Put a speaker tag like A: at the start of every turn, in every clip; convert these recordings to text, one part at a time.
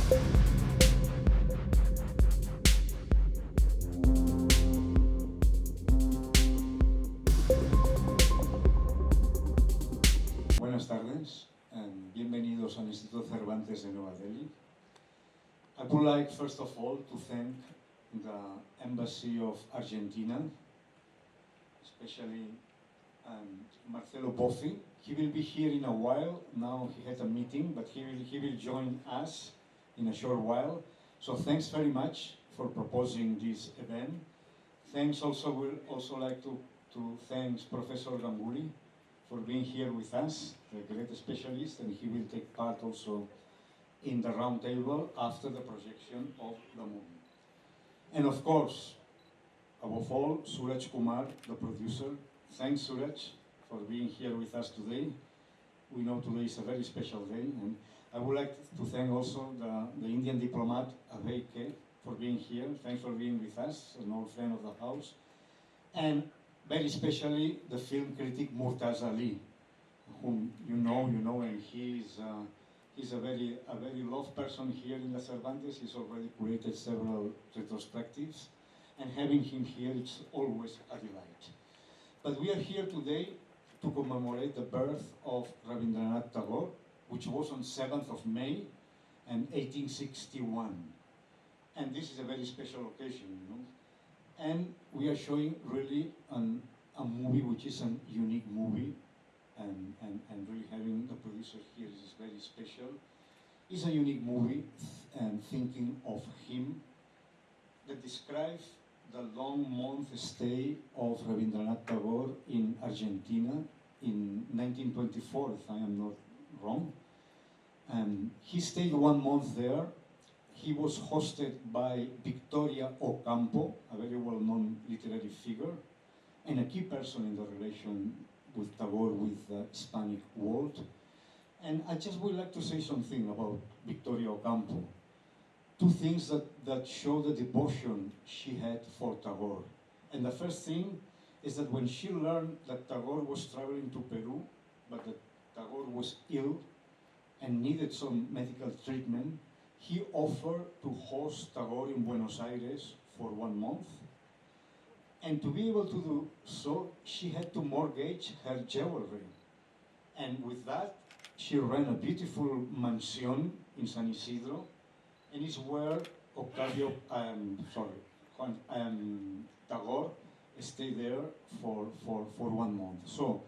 A: Buenas tardes and bienvenidos al Instituto Cervantes de Nueva Delhi. I would like first of all to thank the Embassy of Argentina, especially Marcelo Boffi. He will be here in a while. Now he had a meeting, but he will join us in a short while. So thanks very much for proposing this event. Thanks also, we'll also like to thank Professor Ganguly for being here with us, a great specialist, and he will take part also in the round table after the projection of the movie. And of course, above all, Suraj Kumar, the producer. Thanks, Suraj, for being here with us today. We know today is a very special day, and I would like to thank also the Indian diplomat, Abhay, for being here. Thanks for being with us, an old friend of the house. And very especially the film critic Murtaz Ali, whom you know, and he's a very loved person here in the Cervantes. He's already created several retrospectives, and having him here is always a delight. But we are here today to commemorate the birth of Rabindranath Tagore, which was on 7th of May in 1861. And this is a very special occasion, And we are showing really a movie which is a unique movie, and really having the producer here is very special. It's a unique movie, and thinking of him, that describes the long month stay of Rabindranath Tagore in Argentina in 1924, if I am not wrong. He stayed 1 month there. He was hosted by Victoria Ocampo, a very well-known literary figure, and a key person in the relation with Tagore with the Hispanic world. And I just would like to say something about Victoria Ocampo. Two things that show the devotion she had for Tagore. And the first thing is that when she learned that Tagore was traveling to Peru, but that Tagore was ill and needed some medical treatment, he offered to host Tagore in Buenos Aires for 1 month. And to be able to do so, she had to mortgage her jewelry. And with that, she ran a beautiful mansion in San Isidro, and it's where Tagore stayed there for 1 month. So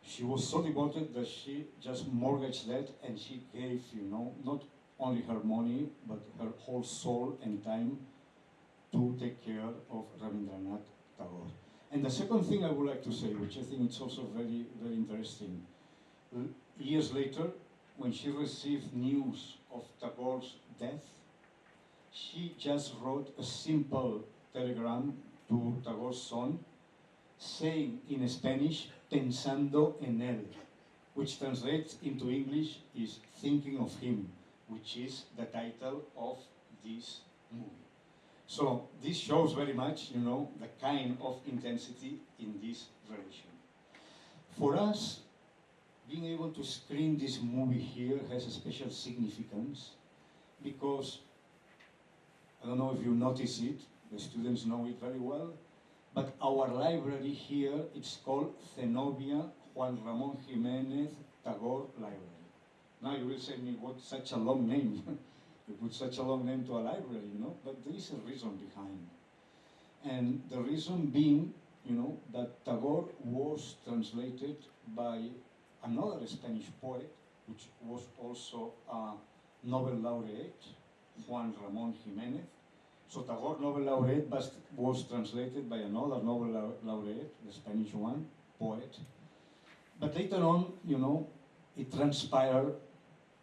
A: she was so devoted that she just mortgaged that, and she gave, not only her money, but her whole soul and time to take care of Rabindranath Tagore. And the second thing I would like to say, which I think is also very, very interesting, years later, when she received news of Tagore's death, she just wrote a simple telegram to Tagore's son, saying in Spanish, pensando en él, which translates into English is thinking of him, which is the title of this movie. So this shows very much, the kind of intensity in this relation. For us, being able to screen this movie here has a special significance because, I don't know if you notice it, the students know it very well, but our library here, it's called Zenobia Juan Ramón Jiménez Tagore Library. Now you will say to me, what's such a long name? You put such a long name to a library, but there is a reason behind. And the reason being, that Tagore was translated by another Spanish poet, which was also a Nobel laureate, Juan Ramón Jiménez. So Tagore Nobel laureate was translated by another Nobel laureate, the Spanish one, poet. But later on, it transpired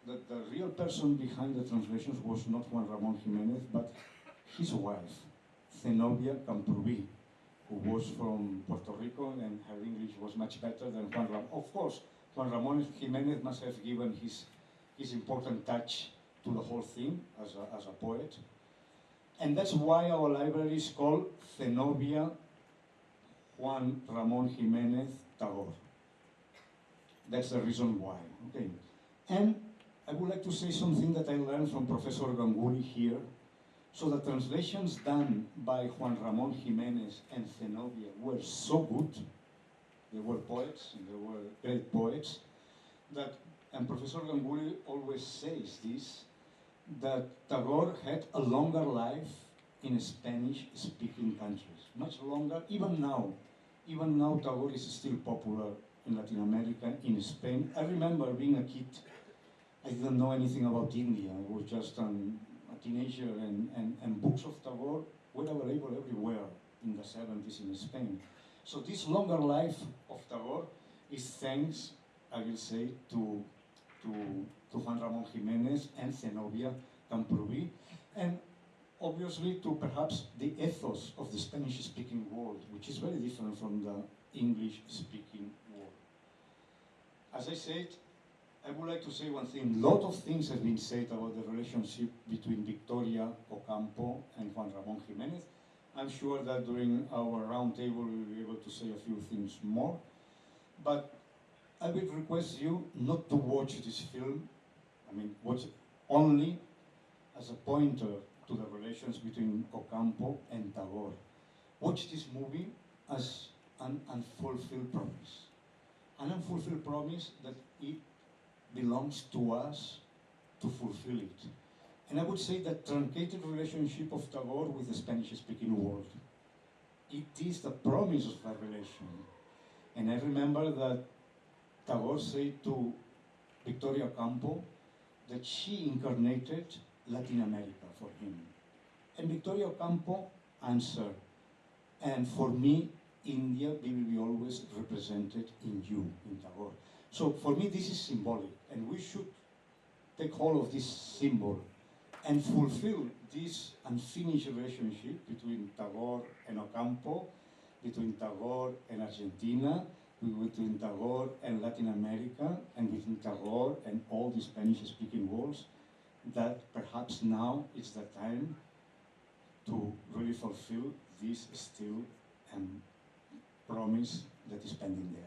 A: that the real person behind the translations was not Juan Ramón Jiménez, but his wife, Zenobia Camprubí, who was from Puerto Rico, and her English was much better than Juan Ramón. Of course, Juan Ramón Jiménez must have given his important touch to the whole thing as a poet. And that's why our library is called Zenobia Juan Ramón Jiménez Tagore. That's the reason why. Okay. And I would like to say something that I learned from Professor Ganguly here. So the translations done by Juan Ramon Jimenez and Zenobia were so good. They were poets, and they were great poets, that, and Professor Ganguly always says this, that Tagore had a longer life in Spanish-speaking countries, much longer, even now. Even now, Tagore is still popular in Latin America, in Spain. I remember being a kid, I didn't know anything about India. I was just a teenager, and books of Tagore were available everywhere in the 70s in Spain. So this longer life of Tagore is thanks, I will say, to Juan Ramon Jimenez and Zenobia Camprubí, and obviously to perhaps the ethos of the Spanish-speaking world, which is very different from the English-speaking world. As I said, I would like to say one thing. A lot of things have been said about the relationship between Victoria Ocampo and Juan Ramon Jimenez. I'm sure that during our roundtable we will be able to say a few things more. But I would request you not to watch this film, watch it only as a pointer to the relations between Ocampo and Tagore. Watch this movie as an unfulfilled promise. An unfulfilled promise that it belongs to us to fulfill it. And I would say that truncated relationship of Tagore with the Spanish-speaking world. It is the promise of that relation. And I remember that Tagore said to Victoria Ocampo that she incarnated Latin America for him. And Victoria Ocampo answered, and for me, India will be always represented in you, in Tagore. So for me, this is symbolic, and we should take hold of this symbol and fulfill this unfinished relationship between Tagore and Ocampo, between Tagore and Argentina, between Tagore and Latin America, and between Tagore and all the Spanish-speaking worlds, that perhaps now is the time to really fulfill this still promise that is pending there.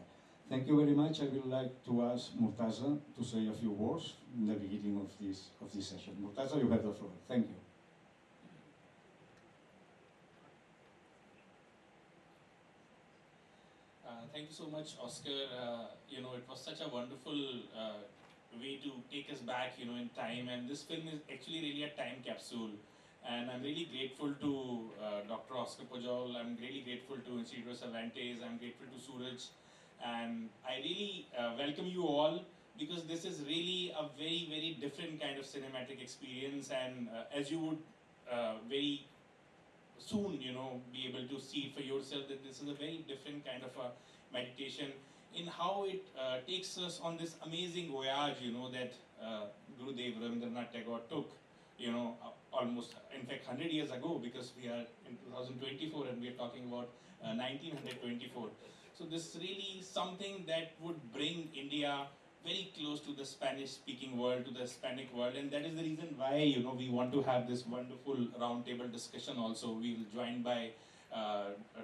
A: Thank you very much. I would like to ask Murtaza to say a few words in the beginning of this session. Murtaza, you have the floor. Thank you.
B: Thank you so much, Oscar. It was such a wonderful way to take us back, in time. And this film is actually really a time capsule. And I'm really grateful to Dr. Oscar Pujol. I'm really grateful to Instituto Cervantes. I'm grateful to Suraj. And I really welcome you all, because this is really a very, very different kind of cinematic experience. And as you would very soon, be able to see it for yourself, that this is a very different kind of a meditation in how it takes us on this amazing voyage, that Gurudev Rabindranath Tagore took, almost, in fact, 100 years ago, because we are in 2024 and we are talking about 1924. So this is really something that would bring India very close to the Spanish-speaking world, to the Hispanic world, and that is the reason why, we want to have this wonderful roundtable discussion also. We will joined by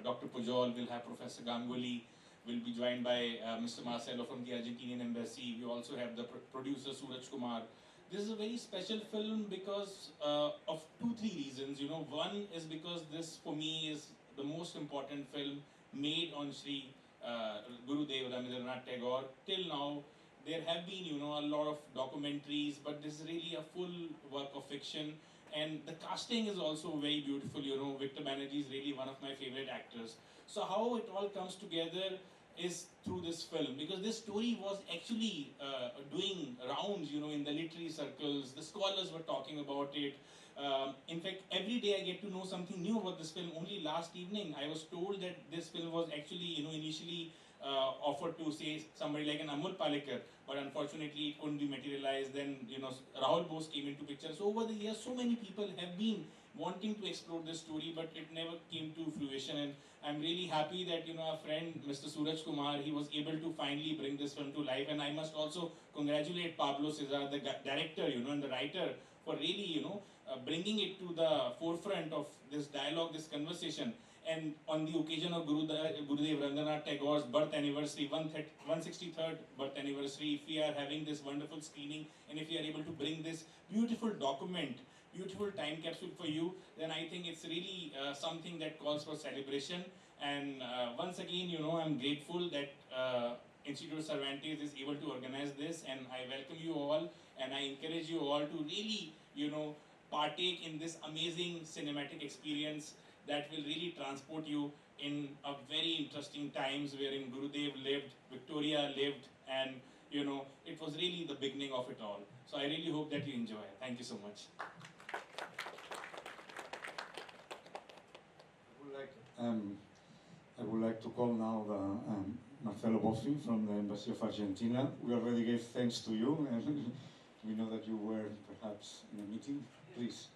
B: Dr. Pujol, we'll have Professor Ganguly, we'll be joined by Mr. Marcelo from the Argentinian Embassy. We also have the producer Suraj Kumar. This is a very special film because of 2-3 reasons. One is because this, for me, is the most important film made on Sri Gurudev Rabindranath Tagore. Till now, there have been, a lot of documentaries, but this is really a full work of fiction. And the casting is also very beautiful. Victor Banerjee is really one of my favorite actors. So how it all comes together is through this film, because this story was actually doing rounds, in the literary circles. The scholars were talking about it. In fact, every day I get to know something new about this film. Only last evening I was told that this film was actually, initially offered to, say, somebody like an Amol Palekar, but unfortunately it couldn't be materialized. Then, Rahul Bose came into picture. So over the years, so many people have been wanting to explore this story, but it never came to fruition. And I'm really happy that, our friend Mr. Suraj Kumar, he was able to finally bring this film to life. And I must also congratulate Pablo Cesar, the director, and the writer, for really, bringing it to the forefront of this dialogue, this conversation. and on the occasion of Gurudev Rabindranath Tagore's birth anniversary, 163rd birth anniversary, if we are having this wonderful screening and if we are able to bring this beautiful document, beautiful time capsule for you, then I think it's really something that calls for celebration. And once again, I'm grateful that Instituto Cervantes is able to organize this, and I welcome you all, and I encourage you all to really, partake in this amazing cinematic experience that will really transport you in a very interesting times wherein Gurudev lived, Victoria lived, and it was really the beginning of it all. So I really hope that you enjoy. Thank you so much.
A: I would like to call now the, Marcelo Boffi from the Embassy of Argentina. We already gave thanks to you, and we know that you were perhaps in a meeting. Please.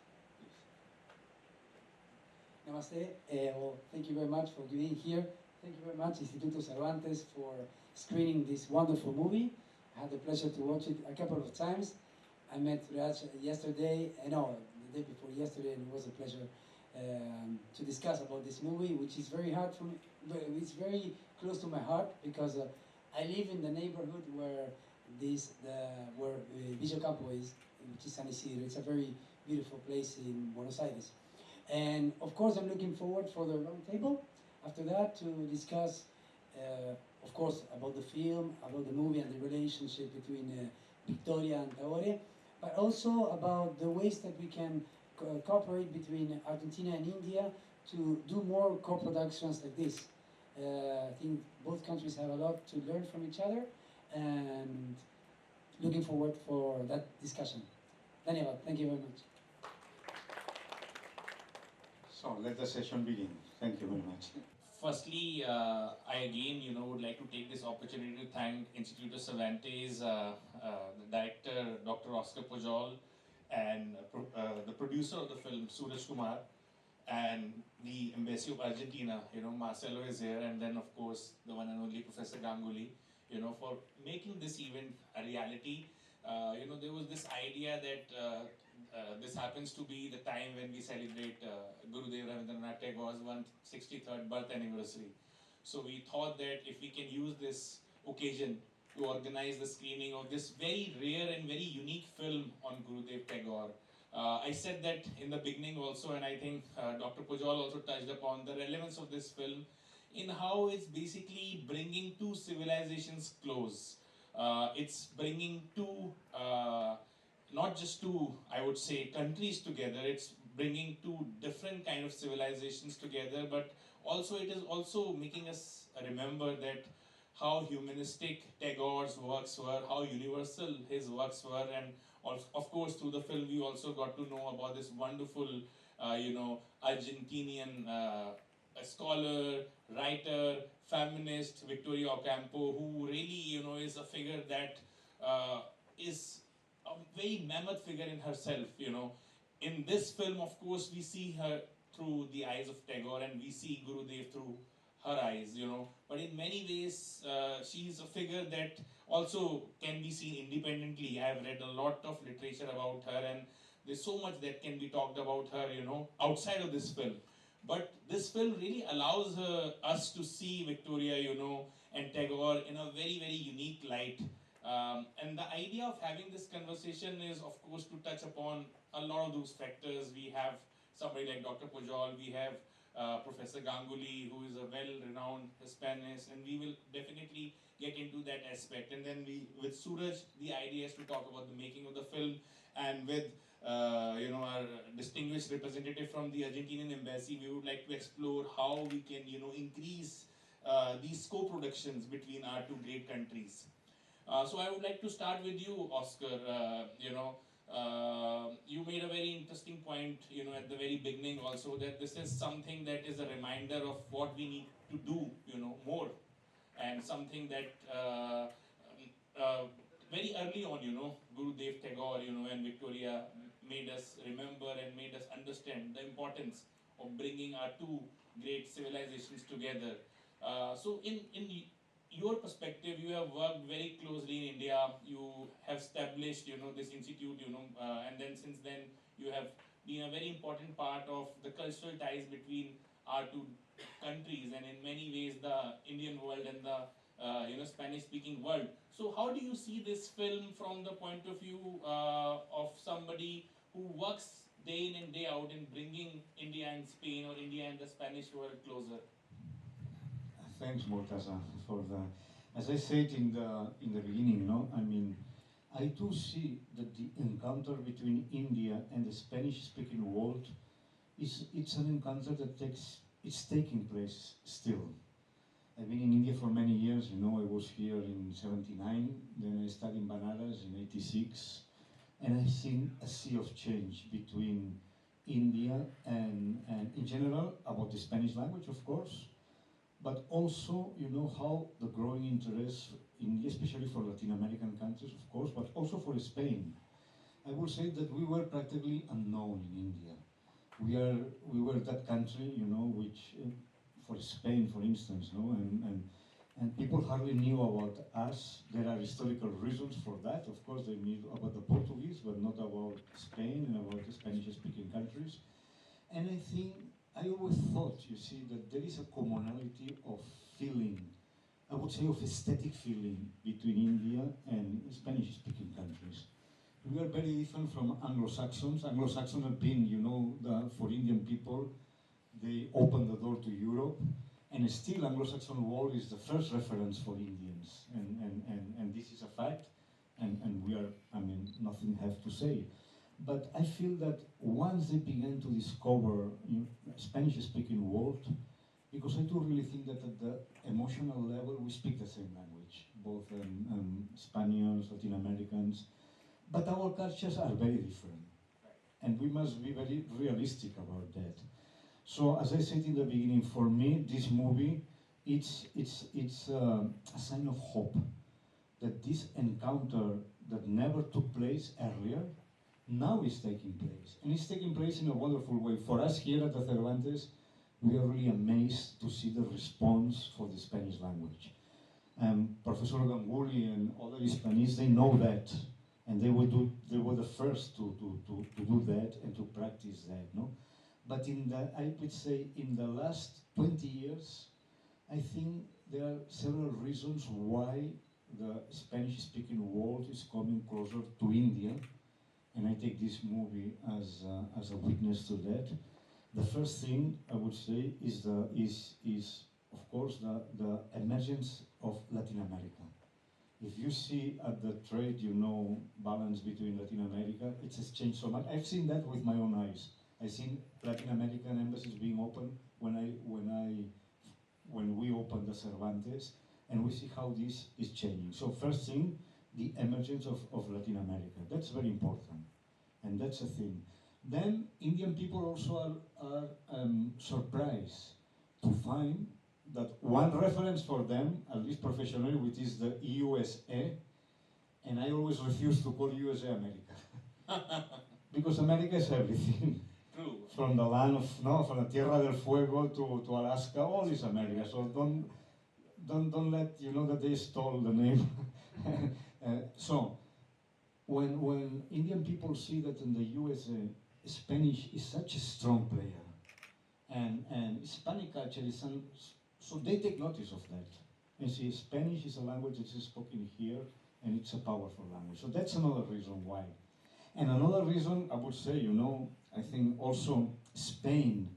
C: Namaste. Well, thank you very much for being here. Thank you very much, Instituto Cervantes, for screening this wonderful movie. I had the pleasure to watch it a couple of times. I met Raj yesterday, no, the day before yesterday, and it was a pleasure to discuss about this movie, which is very hard for me. It's very close to my heart because I live in the neighborhood where Villa Campo is, which is San Isidro. It's a very beautiful place in Buenos Aires. And of course, I'm looking forward for the round table after that to discuss, of course, about the film, about the movie and the relationship between Victoria and Tagore, but also about the ways that we can cooperate between Argentina and India to do more co-productions like this. I think both countries have a lot to learn from each other, and looking forward for that discussion. Daniel, thank you very much.
A: So let the session begin. Thank you very much.
B: Firstly, I again, would like to take this opportunity to thank Instituto Cervantes, the director, Dr. Oscar Pujol, and the producer of the film, Suraj Kumar, and the Embassy of Argentina. Marcelo is here, and then of course the one and only Professor Ganguly, for making this event a reality. There was this idea that this happens to be the time when we celebrate Gurudev Rabindranath Tagore's 163rd birth anniversary. So we thought that if we can use this occasion to organize the screening of this very rare and very unique film on Gurudev Tagore. I said that in the beginning also, and I think Dr. Pujol also touched upon the relevance of this film in how it's basically bringing two civilizations close. It's bringing two, not just two, I would say, countries together. It's bringing two different kind of civilizations together, but also it is also making us remember that how humanistic Tagore's works were, how universal his works were, and of course through the film we also got to know about this wonderful, Argentinian scholar, writer, feminist, Victoria Ocampo, who really, is a figure that is a very mammoth figure in herself, In this film, of course, we see her through the eyes of Tagore, and we see Gurudev through her eyes, But in many ways, she's a figure that also can be seen independently. I have read a lot of literature about her, and there's so much that can be talked about her, outside of this film. But this film really allows us to see Victoria, and Tagore in a very, very unique light. And the idea of having this conversation is, of course, to touch upon a lot of those factors. We have somebody like Dr. Pujol, we have Professor Ganguly, who is a well-renowned Hispanist, and we will definitely get into that aspect. And then with Suraj, the idea is to talk about the making of the film, and with our distinguished representative from the Argentinian embassy, we would like to explore how we can, increase these co-productions between our two great countries. So I would like to start with you, Oscar. You made a very interesting point, at the very beginning also, that this is something that is a reminder of what we need to do, more, and something that very early on, Gurudev Tagore, and Victoria made us remember and made us understand the importance of bringing our two great civilizations together. So in your perspective, you have worked very closely in India. You have established, this institute, and then since then you have been a very important part of the cultural ties between our two countries, and in many ways the Indian world and the Spanish-speaking world. So how do you see this film from the point of view of somebody who works day in and day out in bringing India and Spain or India and the Spanish world closer?
A: Thanks, Mortaza, for the. As I said in the beginning, no, I mean, I do see that the encounter between India and the Spanish-speaking world it's an encounter that it's taking place still. I've been in India for many years. You know, I was here in '79. Then I studied in Banaras in '86, and I've seen a sea of change between India and in general about the Spanish language, of course, but also, you know, how the growing interest, especially for Latin American countries, of course, but also for Spain. I would say that we were practically unknown in India. We were that country, you know, which, for Spain, for instance, no, and people hardly knew about us. There are historical reasons for that. Of course, they knew about the Portuguese, but not about Spain and about the Spanish-speaking countries. And I think I always thought, you see, that there is a commonality of feeling, I would say of aesthetic feeling between India and Spanish-speaking countries. We are very different from Anglo-Saxons. Anglo-Saxons have been, you know, for Indian people, they opened the door to Europe, and still Anglo-Saxon world is the first reference for Indians, and this is a fact, and we are, I mean, nothing have to say. But I feel that once they began to discover, you know, Spanish-speaking world, because I do really think that at the emotional level we speak the same language, both Spaniards, Latin Americans, but our cultures are very different, and we must be very realistic about that. So, as I said in the beginning, for me, this movie, it's a sign of hope that this encounter that never took place earlier now is taking place, and it's taking place in a wonderful way. For us here at the Cervantes, we are really amazed to see the response for the Spanish language. Professor Ganguly and other Hispanists, they know that, and they were the first to do that and to practice that, no? But I would say in the last 20 years, I think there are several reasons why the Spanish-speaking world is coming closer to India, and I take this movie as a witness to that. The first thing I would say is of course the emergence of Latin America. If you see at the trade, you know, balance between Latin America, it has changed so much. I've seen that with my own eyes. I've seen Latin American embassies being opened when we opened the Cervantes, and we see how this is changing. So first thing, the emergence of Latin America. That's very important, and that's a thing. Then Indian people also are surprised to find that one reference for them, at least professionally, which is the USA, and I always refuse to call USA America. Because America is everything.
B: True.
A: From the land of, no, from the Tierra del Fuego to Alaska, all is America. So don't let, you know, that they stole the name. So when Indian people see that in the USA, Spanish is such a strong player, and Hispanic culture is so they take notice of that. And see, Spanish is a language that is spoken here, and it's a powerful language. So that's another reason why. And another reason, I would say, you know, I think also Spain,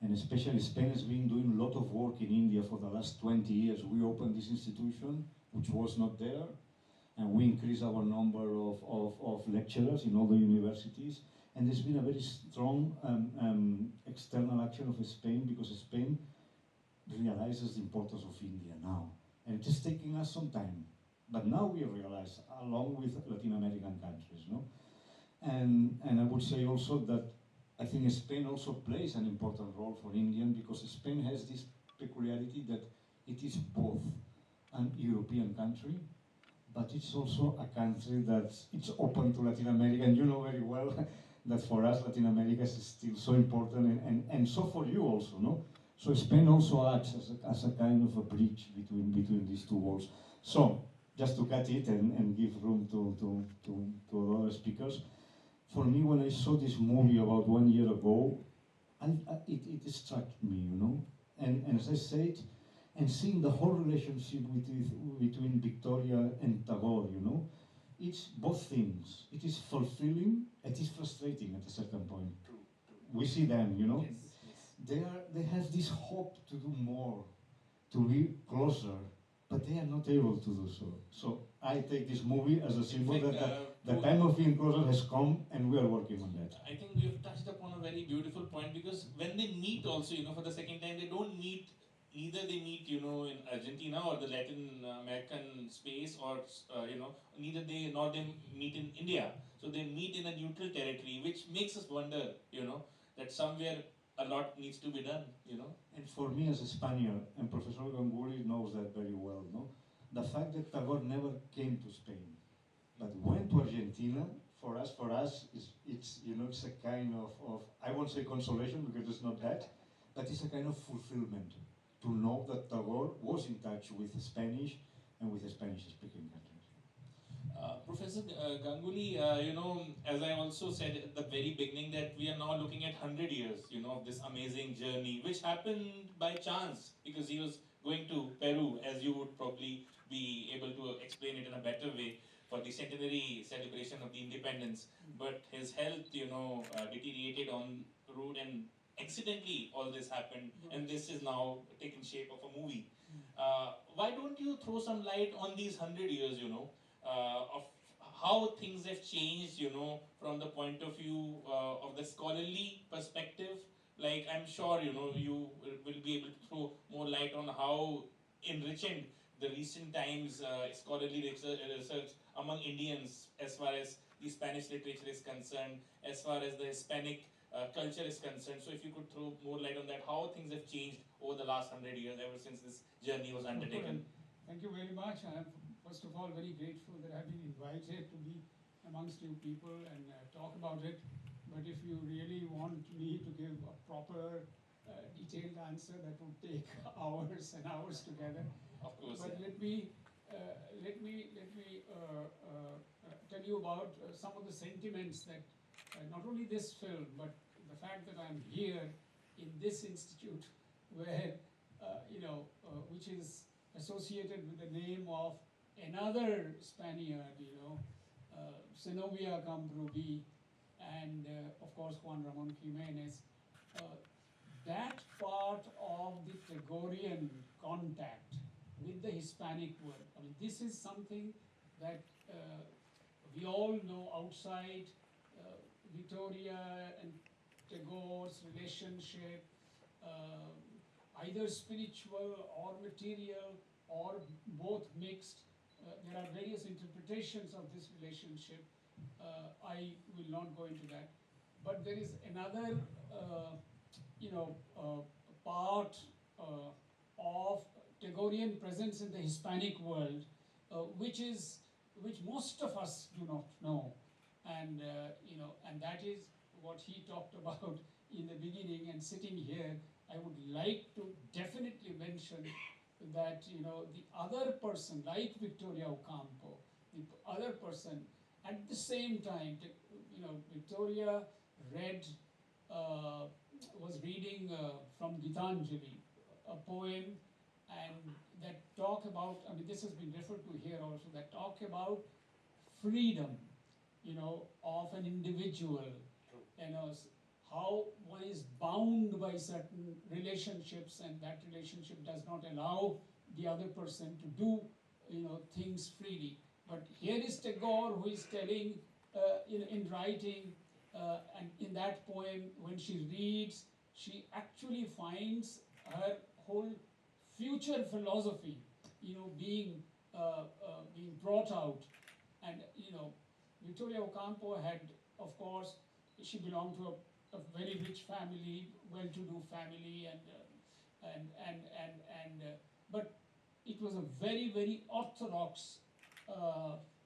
A: and especially Spain has been doing a lot of work in India for the last 20 years. We opened this institution, which was not there, and we increased our number of lecturers in all the universities. And there's been a very strong external action of Spain, because Spain realizes the importance of India now. And it is taking us some time, but now we realize, along with Latin American countries, no? And I would say also that I think Spain also plays an important role for Indian, because Spain has this peculiarity that it is both an European country, but it's also a country that it's open to Latin America, and you know very well that for us Latin America is still so important, and so for you also, no? So Spain also acts as a kind of a bridge between these two worlds. So just to cut it and give room to other speakers, for me, when I saw this movie about 1 year ago, it struck me, you know. And as I said, and seeing the whole relationship between Victoria and Tagore, you know, it's both things. It is fulfilling, it is frustrating at a certain point.
B: True, true.
A: We see them, you know.
B: Yes,
A: They have this hope to do more, to be closer, but they are not able to do so. So I take this movie as a symbol
B: fact,
A: that the time of being closer has come, and we are working on that.
B: I think you've touched upon a very beautiful point, because when they meet also, for the second time, they don't meet, either they meet, in Argentina or the Latin American space, or, neither nor they meet in India. So they meet in a neutral territory, which makes us wonder, that somewhere a lot needs to be done.
A: And for me as a Spaniard, and Professor Ganguly knows that very well, no? The fact that Tagore never came to Spain, but went to Argentina, for us it's a kind of, I won't say consolation because it's not that, but it's a kind of fulfillment to know that Tagore was in touch with Spanish and with the Spanish-speaking countries.
B: Professor Ganguly, as I also said at the very beginning, that we are now looking at 100 years, of this amazing journey, which happened by chance, because he was going to Peru, as you would probably be able to explain it in a better way, for the centenary celebration of the independence. But his health, deteriorated on the road, and accidentally all this happened, and this is now taken shape of a movie. Why don't you throw some light on these 100 years, of how things have changed, from the point of view of the scholarly perspective? Like, I'm sure, you will be able to throw more light on how enriching the recent times scholarly research among Indians, as far as the Spanish literature is concerned, as far as the Hispanic culture is concerned. So if you could throw more light on that, how things have changed over the last 100 years, ever since this journey was undertaken.
D: Thank you very much. I am, first of all, very grateful that I've been invited to be amongst you people and talk about it. But if you really want me to give a proper, detailed answer, that would take hours and hours together.
B: Of course.
D: But
B: Yeah.
D: let me tell you about some of the sentiments that not only this film, but the fact that I'm here in this institute, where which is associated with the name of another Spaniard, Zenobia Camprobi, and of course Juan Ramon Jimenez. That part of the Tagorian contact with the Hispanic world. I mean, this is something that we all know outside Victoria and Tagore's relationship, either spiritual or material or both mixed. There are various interpretations of this relationship. I will not go into that. But there is another, part of Tagorian presence in the Hispanic world, which most of us do not know, and and that is what he talked about in the beginning. And sitting here, I would like to definitely mention that the other person, like Victoria Ocampo, the other person, at the same time, Victoria read, was reading from Gitanjali, a poem, and that talk about, I mean, this has been referred to here also, that talk about freedom, of an individual, how one is bound by certain relationships, and that relationship does not allow the other person to do, things freely. But here is Tagore, who is telling, in writing, and in that poem, when she reads, she actually finds her whole future philosophy, being brought out. And Victoria Ocampo had, of course, she belonged to a very rich family, well-to-do family, but it was a very, very orthodox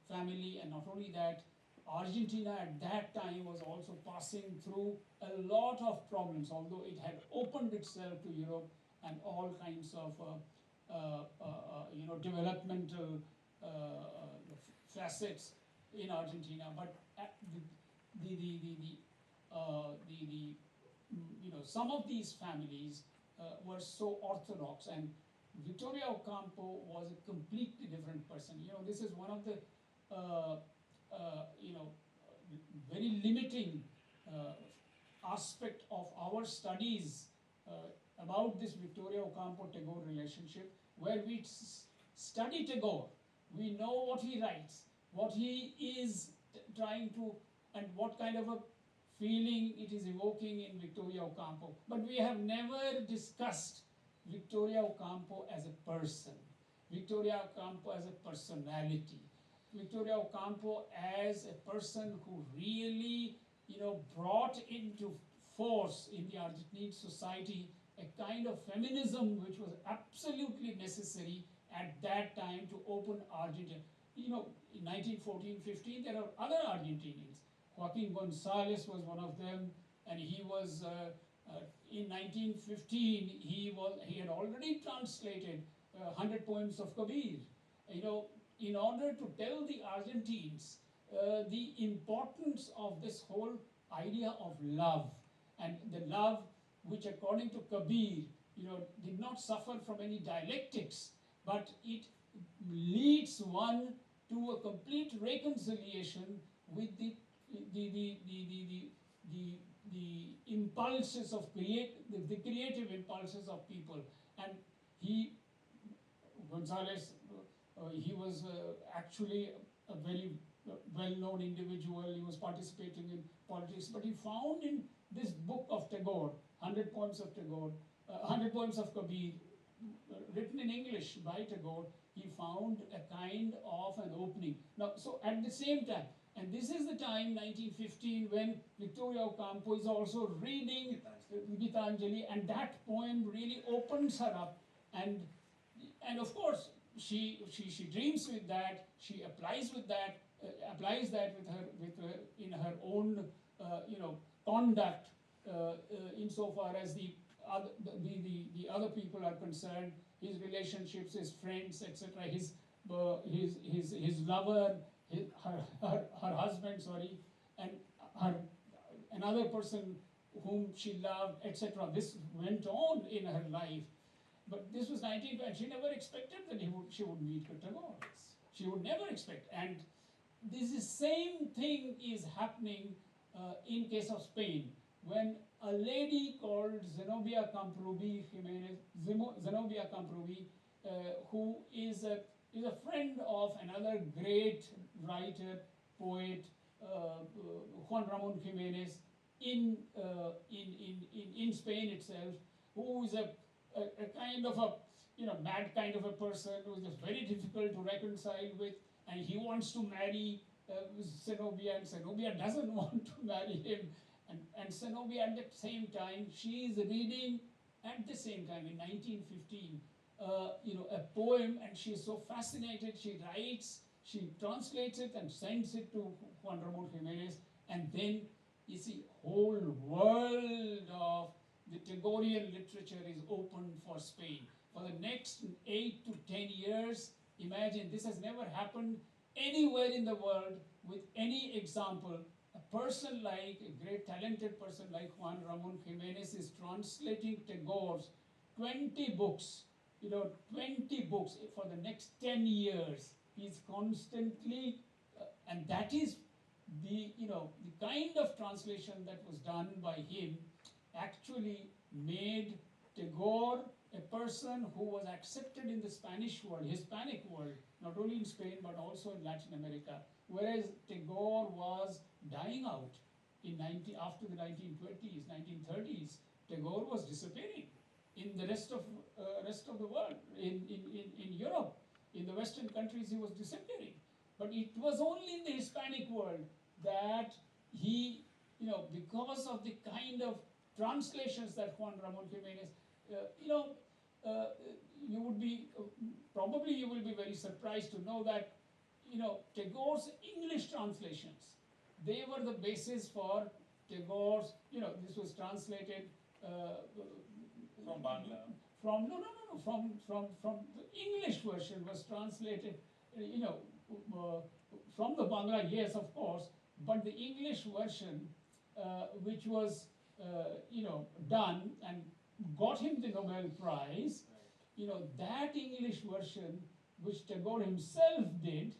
D: family. And not only that, Argentina at that time was also passing through a lot of problems, although it had opened itself to Europe and all kinds of developmental facets in Argentina. But the some of these families were so orthodox, and Victoria Ocampo was a completely different person. This is one of the very limiting aspect of our studies about this Victoria Ocampo-Tagore relationship, where we study Tagore. We know what he writes, what he is trying to, and what kind of a feeling it is evoking in Victoria Ocampo. But we have never discussed Victoria Ocampo as a person, Victoria Ocampo as a personality, Victoria Ocampo as a person who really, brought into force in the Argentine society a kind of feminism which was absolutely necessary at that time to open Argentina. In 1914-15, there are other Argentinians. Joaquin Gonzalez was one of them, and he was in 1915. He had already translated 100 poems of Kabir. In order to tell the Argentines the importance of this whole idea of love, and the love which, according to Kabir, did not suffer from any dialectics, but it leads one to a complete reconciliation with the impulses of the creative impulses of people. And Gonzalez, he was actually a very well-known individual. He was participating in politics, but he found in this book of Tagore, 100 poems of Tagore, 100 poems of Kabir, written in English by Tagore, he found a kind of an opening. Now, so at the same time, and this is the time, 1915, when Victoria Ocampo is also reading Gitanjali, and that poem really opens her up. And of course, she dreams with that. She applies with that. Applies that in her own conduct, insofar as the other people are concerned, his relationships, his friends, etc. His lover, her husband, and another person whom she loved, etc. This went on in her life, but this was 19, and she never expected that she would meet Tagore. She would never expect, and this is same thing is happening in case of Spain, when a lady called Zenobia Camprubí Jiménez, Zenobia Camprubí, who is a friend of another great writer, poet, Juan Ramón Jiménez, in Spain itself, who is a kind of a mad kind of a person who is very difficult to reconcile with, and he wants to marry Zenobia, and Zenobia doesn't want to marry him. And Zenobia, at the same time, she is reading at the same time in 1915, a poem, and she is so fascinated. She writes, she translates it and sends it to Juan Ramón Jiménez, and then you see, whole world of the Tagorean literature is open for Spain. For the next 8 to 10 years, imagine, this has never happened anywhere in the world with any example. A person like, a great talented person like Juan Ramón Jiménez is translating Tagore's 20 books, 20 books for the next 10 years. He's constantly, and that is the kind of translation that was done by him actually made Tagore a person who was accepted in the Spanish world, Hispanic world, not only in Spain but also in Latin America. Whereas Tagore was dying out after the 1920s, 1930s. Tagore was disappearing in the rest of the world, in Europe, in the Western countries he was disappearing. But it was only in the Hispanic world that he, because of the kind of translations that Juan Ramón Jiménez, you would be, probably you will be very surprised to know that, Tagore's English translations, they were the basis for Tagore's, this was translated
B: from Bangla.
D: From the English version was translated, from the Bangla, yes, of course, but the English version, which was done and got him the Nobel Prize, that English version, which Tagore himself did,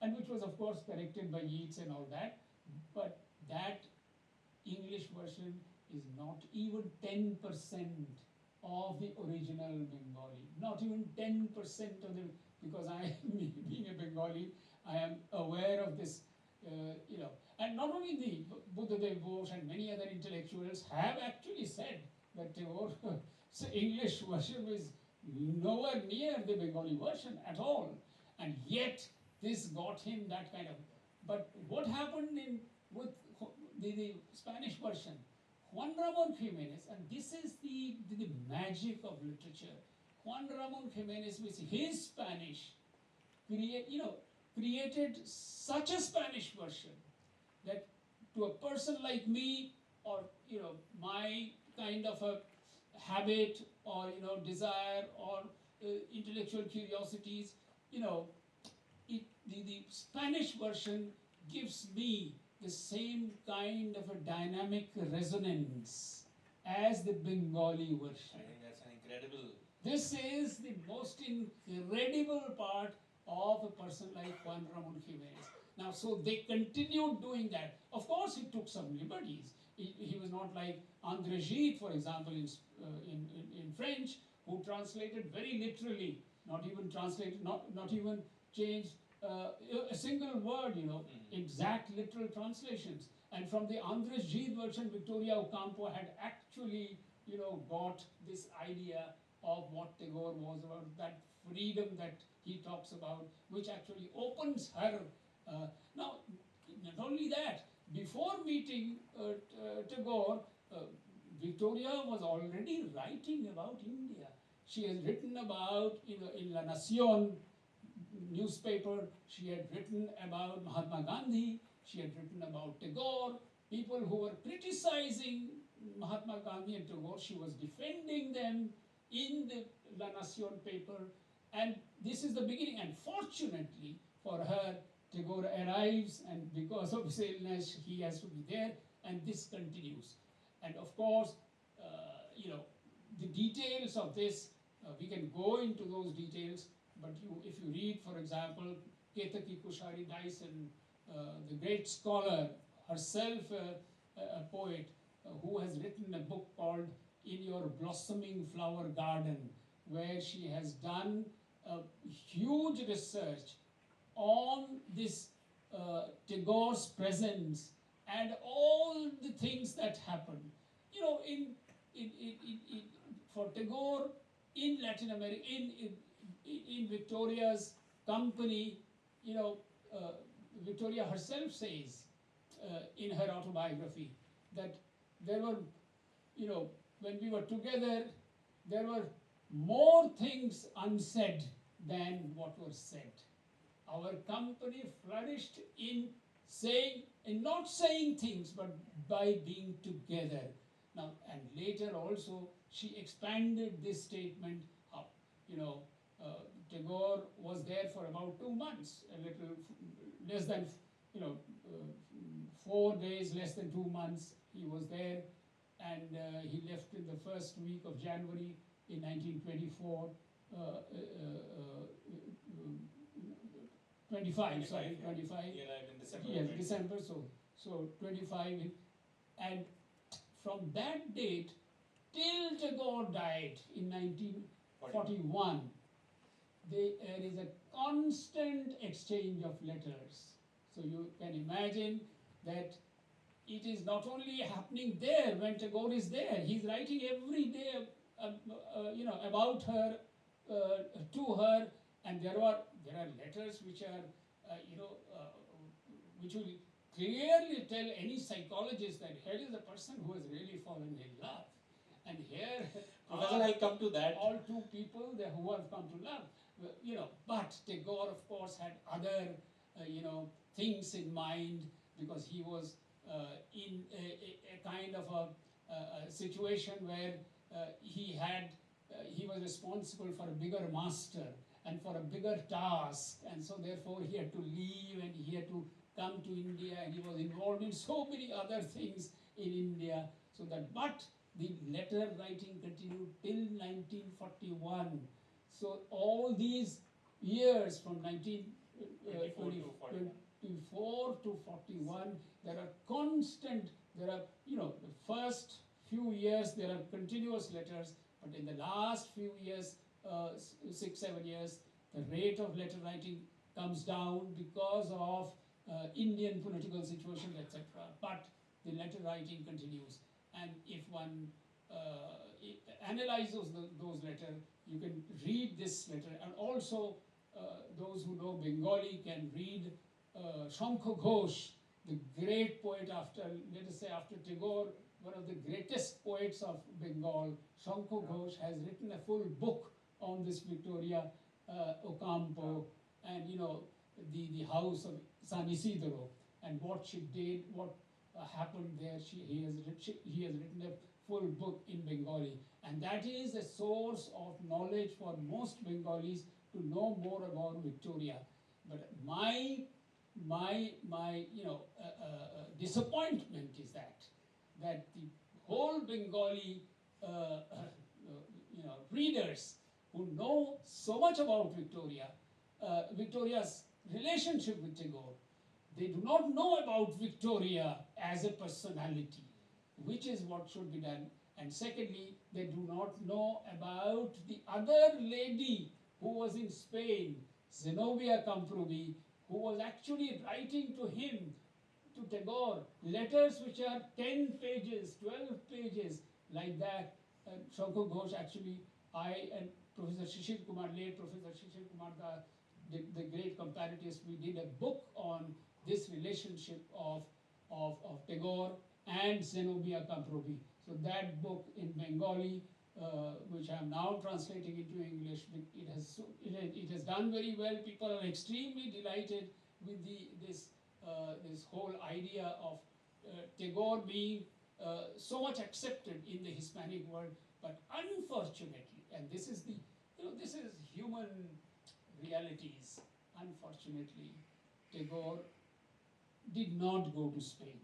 D: and which was of course corrected by Yeats and all that, but that English version is not even 10% of the original Bengali. Not even 10% of the, because I, being a Bengali, I am aware of this, and not only the Buddhadev Bose and many other intellectuals have actually said that Tagore's English version is nowhere near the Bengali version at all, and yet this got him that kind of. But what happened with the Spanish version? Juan Ramon Jimenez, and this is the magic of literature. Juan Ramon Jimenez, with his Spanish, created such a Spanish version that to a person like me, or my kind of a habit, or desire, or intellectual curiosities, the Spanish version gives me the same kind of a dynamic resonance as the Bengali version.
B: I think that's an incredible.
D: This is the most incredible part of a person like Juan Ramon Jimenez. Now, so they continued doing that. Of course, he took some liberties. He was not like André Gide, for example, in French, who translated very literally, not even translated, not even changed a single word, exact literal translations. And from the André Gide version, Victoria Ocampo had actually, got this idea of what Tagore was about, that freedom that he talks about, which actually opens her. Now, not only that, before meeting Tagore, Victoria was already writing about India. She has written about, in La Nación newspaper, she had written about Mahatma Gandhi, she had written about Tagore, people who were criticizing Mahatma Gandhi and Tagore, she was defending them in the La Nación paper, and this is the beginning. And fortunately for her, Tagore arrives, and because of his illness, he has to be there, and this continues. And of course, the details of this, we can go into those details, but if you read, for example, Ketaki Kushari Dyson, the great scholar, herself a poet, who has written a book called In Your Blossoming Flower Garden, where she has done a huge research on this Tagore's presence and all the things that happened. For Tagore in Latin America, in Victoria's company, Victoria herself says in her autobiography that there were, when we were together, there were more things unsaid than what were said. Our company flourished in not saying things, but by being together. Now, and later also, she expanded this statement. Tagore was there for about 2 months, a little less than, 4 days, less than 2 months. He was there, and he left in the first week of January in 1924. 25, sorry, 25.
B: He arrived in December.
D: Yes, December, so 25. And from that date till Tagore died in 1941, there is a constant exchange of letters. So you can imagine that it is not only happening there when Tagore is there. He's writing every day, about her, to her, and there are letters which are, which will clearly tell any psychologist that here is a person who has really fallen in love, and here
B: Professor, I'll come to that.
D: All two people who have come to love, But Tagore, of course, had other, things in mind, because he was in a kind of a situation where he was responsible for a bigger master and for a bigger task, and so therefore he had to leave and he had to come to India, and he was involved in so many other things in India. So that, but the letter writing continued till 1941. So all these years from 1924 to 41, there are constant, there are, the first few years there are continuous letters, but in the last few years, 6, 7 years, the rate of letter writing comes down because of Indian political situation, etc. But the letter writing continues, and if one analyzes those letters, you can read this letter, and also those who know Bengali can read Shankha Ghosh, the great poet after, let us say after Tagore, one of the greatest poets of Bengal. Shankha Ghosh has written a full book on this Victoria Ocampo, and the house of San Isidro, and what she did, what happened there. He has written a full book in Bengali, and that is a source of knowledge for most Bengalis to know more about Victoria. But my disappointment is that the whole Bengali readers who know so much about Victoria, Victoria's relationship with Tagore, they do not know about Victoria as a personality, which is what should be done. And secondly, they do not know about the other lady who was in Spain, Zenobia Camprobi, who was actually writing to him, to Tagore, letters which are 10 pages, 12 pages, like that. Shankar Ghosh, actually, I and Professor Shishir Kumar, late Professor Shishir Kumar, the great comparatist, we did a book on this relationship of Tagore and Zenobia Camprobi. So that book in Bengali, which I am now translating into English, it has done very well. People are extremely delighted with this whole idea of Tagore being so much accepted in the Hispanic world. But unfortunately, and this is this is human realities. Unfortunately, Tagore did not go to Spain.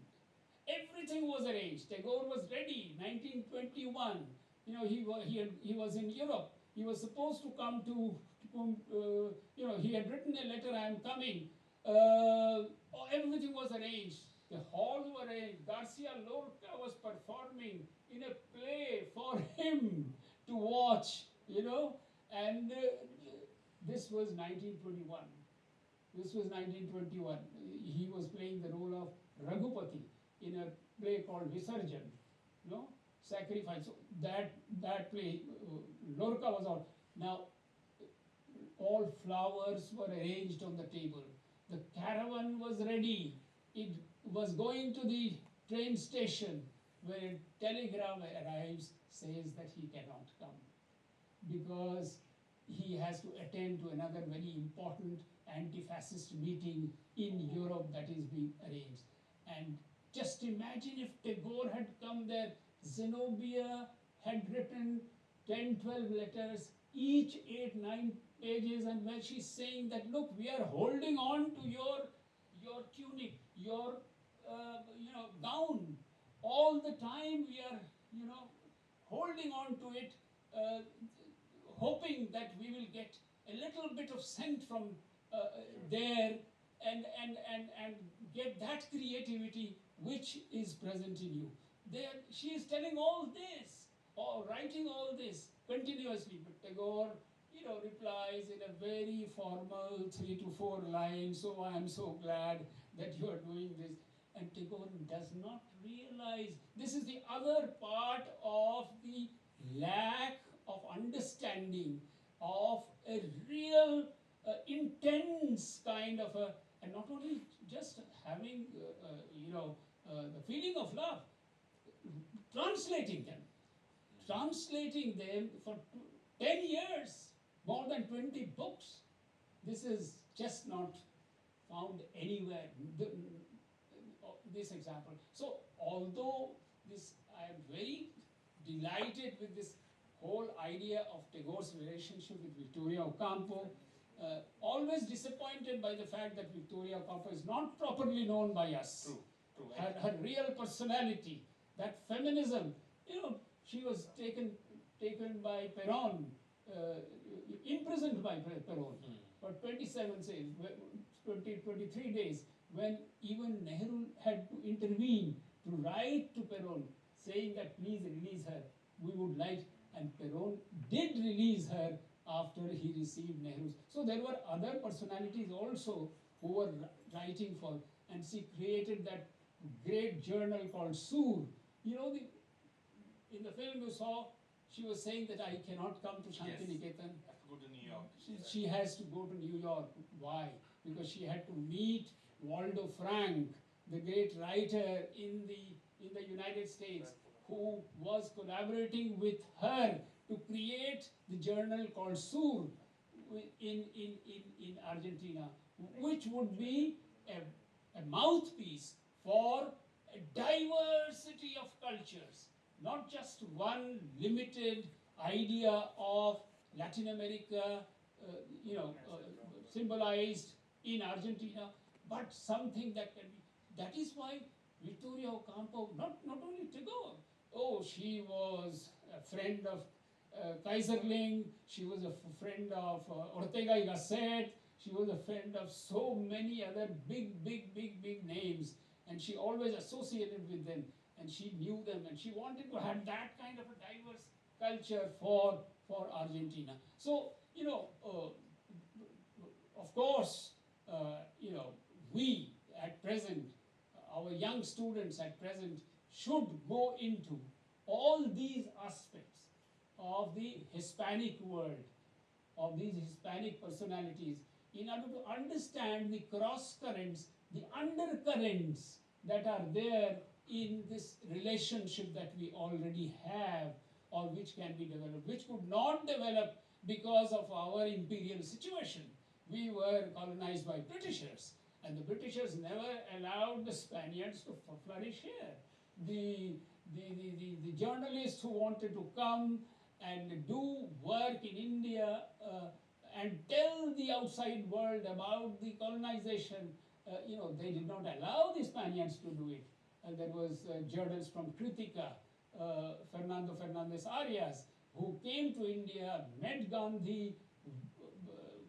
D: Everything was arranged. Tagore was ready. 1921. He was in Europe. He was supposed to come to he had written a letter, I am coming. Everything was arranged. The halls were arranged. Garcia Lorca was performing in a play for him to watch, and this was 1921. This was 1921. He was playing the role of Raghupati in a play called Visarjan, sacrifice. So that play, Lorca was out. Now, all flowers were arranged on the table. The caravan was ready. It was going to the train station, where a telegram arrives, says that he cannot come because he has to attend to another very important anti-fascist meeting in Europe that is being arranged. And just imagine if Tagore had come there. Zenobia had written 10, 12 letters, each 8, 9 pages, and where she's saying that, look, we are holding on to your tunic, your gown. All the time we are, holding on to it, hoping that we will get a little bit of scent from there, and get that creativity which is present in you. There, she is telling all this, or writing all this continuously, but Tagore, replies in a very formal 3 to 4 lines. So I am so glad that you are doing this. And Tagore does not realize this is the other part of the lack of understanding of a real intense kind of a, and not only just having the feeling of love, translating them for 10 years, more than 20 books. This is just not found anywhere, this example. So although this, I am very delighted with this whole idea of Tagore's relationship with Victoria Ocampo, always disappointed by the fact that Victoria Ocampo is not properly known by us.
B: True.
D: Her real personality, that feminism, she was taken by Peron, imprisoned by Peron for 27 days, 23 days, when even Nehru had to intervene to write to Peron saying that please release her, we would like, and Peron did release her after he received Nehru's. So there were other personalities also who were writing for, and she created that great journal called Sur. In the film you saw, she was saying that I cannot come to Shantiniketan.
B: I have to go to New York.
D: She has to go to New York. Why? Because she had to meet Waldo Frank, the great writer in the United States, who was collaborating with her to create the journal called Sur in Argentina, which would be a mouthpiece for a diversity of cultures, not just one limited idea of Latin America, symbolized in Argentina, but something that can be. That is why Victoria Ocampo, not only Tagore, she was a friend of Kaiserling, she was a friend of Ortega y Gasset, she was a friend of so many other big names, and she always associated with them, and she knew them, and she wanted to have that kind of a diverse culture for Argentina. So, of course, we at present, our young students at present, should go into all these aspects of the Hispanic world, of these Hispanic personalities, in order to understand the cross currents, the undercurrents that are there in this relationship that we already have, or which can be developed, which could not develop because of our imperial situation. We were colonized by Britishers, and the Britishers never allowed the Spaniards to flourish here. The journalists who wanted to come and do work in India and tell the outside world about the colonization, they did not allow the Spaniards to do it. And there was journalists from Kritika, Fernando Fernandez Arias, who came to India, met Gandhi,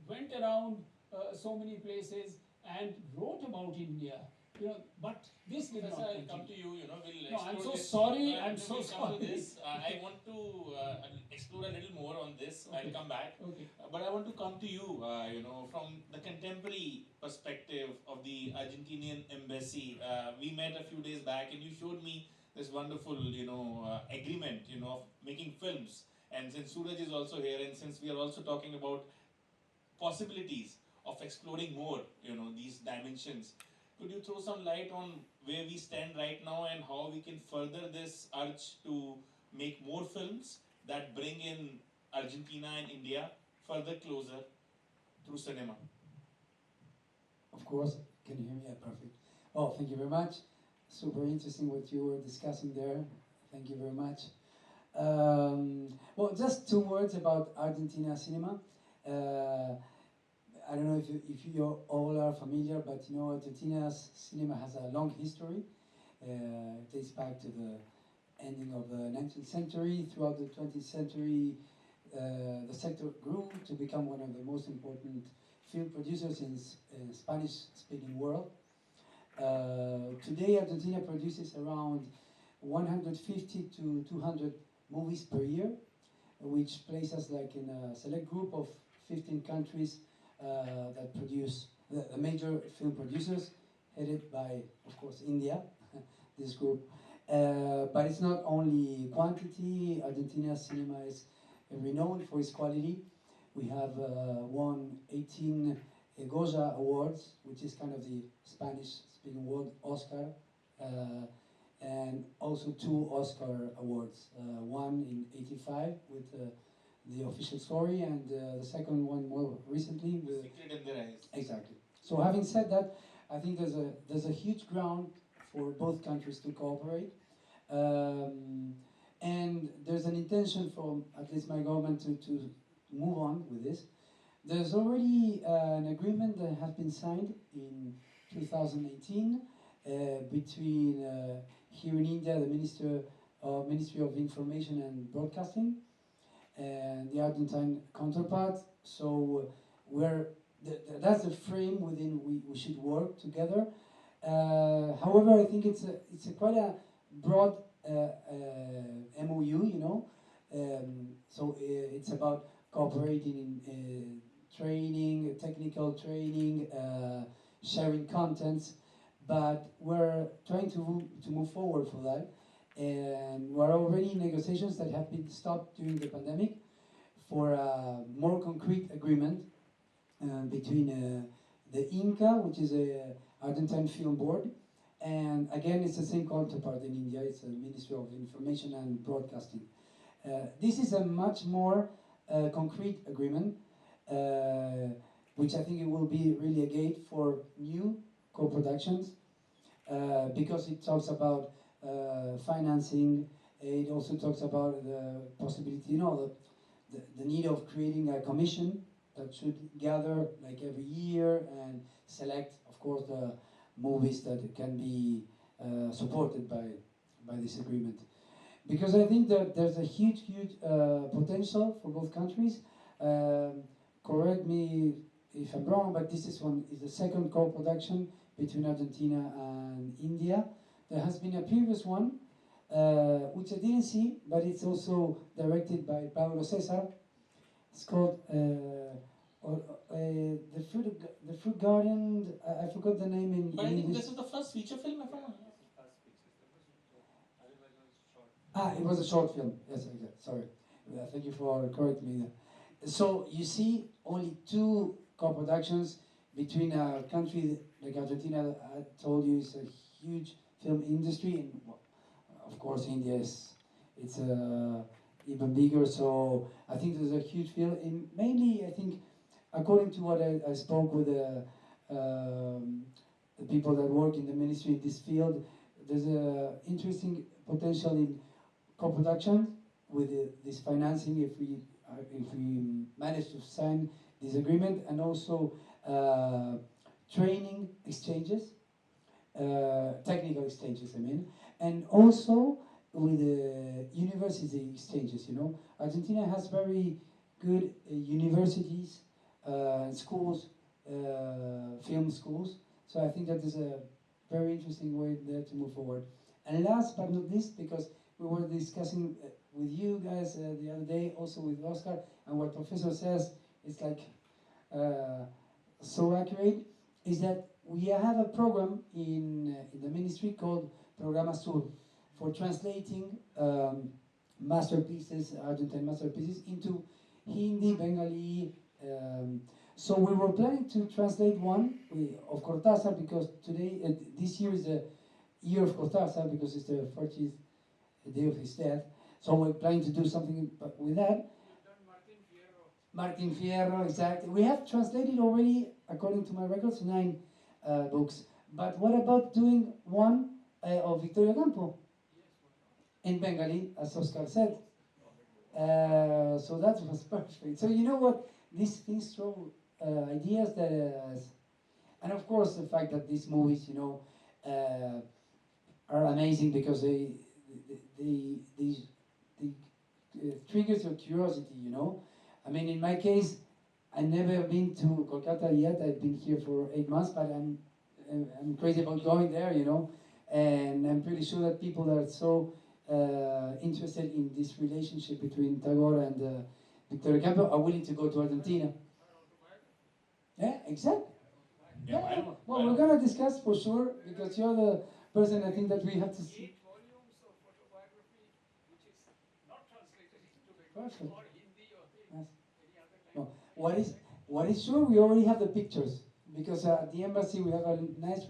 D: went around so many places and wrote about India. But this did not
B: I'll
D: continue.
B: come to you. We'll
D: No, I'm
B: explore
D: so
B: this.
D: sorry. I'm
B: We'll
D: so
B: come
D: sorry.
B: to this. I want to explore a little more on this.
D: Okay.
B: I'll come back.
D: Okay.
B: But I want to come to you. From the contemporary perspective of the Argentinian embassy. We met a few days back, and you showed me this wonderful, agreement, of making films. And since Suraj is also here, and since we are also talking about possibilities of exploring more, these dimensions, could you throw some light on where we stand right now and how we can further this urge to make more films that bring in Argentina and India further closer through cinema?
C: Of course. Can you hear me? Yeah, perfect. Oh, thank you very much. Super interesting what you were discussing there. Thank you very much. Well, just 2 words about Argentina cinema. I don't know if you all are familiar, but Argentina's cinema has a long history. It dates back to the ending of the 19th century. Throughout the 20th century, the sector grew to become one of the most important film producers in Spanish-speaking world. Today, Argentina produces around 150 to 200 movies per year, which places us like in a select group of 15 countries that produce the major film producers, headed by, of course, India, this group. But it's not only quantity. Argentina's cinema is renowned for its quality. We have won 18 Goya Awards, which is kind of the Spanish-speaking word Oscar, and also 2 Oscar Awards. One in '85 with The Official Story, and the second one more recently with
B: Secret in Their Eyes.
C: Exactly. So having said that, I think there's a huge ground for both countries to cooperate, and there's an intention from at least my government to move on with this. There's already an agreement that has been signed in 2018 between here in India, the Ministry of Information and Broadcasting, and the Argentine counterpart. So that's the frame within we should work together. However, I think it's quite a broad MOU, you know. So it's about cooperating in training, technical training, sharing contents, but we're trying to move forward for that. And we're already in negotiations that have been stopped during the pandemic for a more concrete agreement between the INCA, which is a Argentine Film Board, and again, it's the same counterpart in India. It's the Ministry of Information and Broadcasting. This is a much more concrete agreement, which I think it will be really a gate for new co-productions, because it talks about financing. It also talks about the possibility, you know, the need of creating a commission that should gather like every year and select, of course, the movies that can be supported by this agreement. Because I think that there's a huge potential for both countries. Correct me if I'm wrong, but this is the second co-production between Argentina and India. There has been a previous one, which I didn't see, but it's also directed by Pablo Cesar. It's called the Fruit Garden. I forgot the name in
B: But I think
C: English.
B: this is the first feature film, if I'm not.
C: It was a short film. Yes, okay. Sorry. Thank you for correcting me there. So you see only two co-productions between a country like Argentina. I told you is a huge film industry, and of course India it's even bigger. So I think there's a huge field. In mainly, I think, according to what I spoke with the people that work in the ministry in this field, there's a interesting potential in co-production with this financing if we manage to sign this agreement, and also training exchanges, technical exchanges, I mean, and also with the university exchanges. You know, Argentina has very good universities and schools, film schools. So I think that is a very interesting way there to move forward. And last but not least, because we were discussing with you guys the other day, also with Oscar, and what Professor says is like so accurate, is that we have a program in the ministry called Programa Sur for translating masterpieces, Argentine masterpieces, into Hindi, Bengali. So we were planning to translate one of Cortázar, because this year is the year of Cortázar, because it's the 40th day of his death. So we're planning to do something with that. Martin Fierro, exactly. We have translated already, according to my records, 9 books. But what about doing one of Victoria Campo in Bengali, as Oscar said? So that was perfect. So you know what? These things throw ideas that, and of course the fact that these movies, you know, are amazing because they triggers your curiosity, you know. I mean, in my case, I've never been to Kolkata yet. I've been here for 8 months, but I'm crazy about going there, you know. And I'm pretty sure that people that are so interested in this relationship between Tagore and Victoria Campo are willing to go to Argentina. Yeah, exactly.
B: Yeah, why not?
C: Well, we're gonna discuss for sure, because you're the person I think that we have to see.
D: 8 volumes of autobiography, which is not translated into Bengali
C: Perfect.
D: or Hindi or
C: Yes.
D: any other
C: No,
D: language.
C: what is sure, we already have the pictures, because at the embassy we have a nice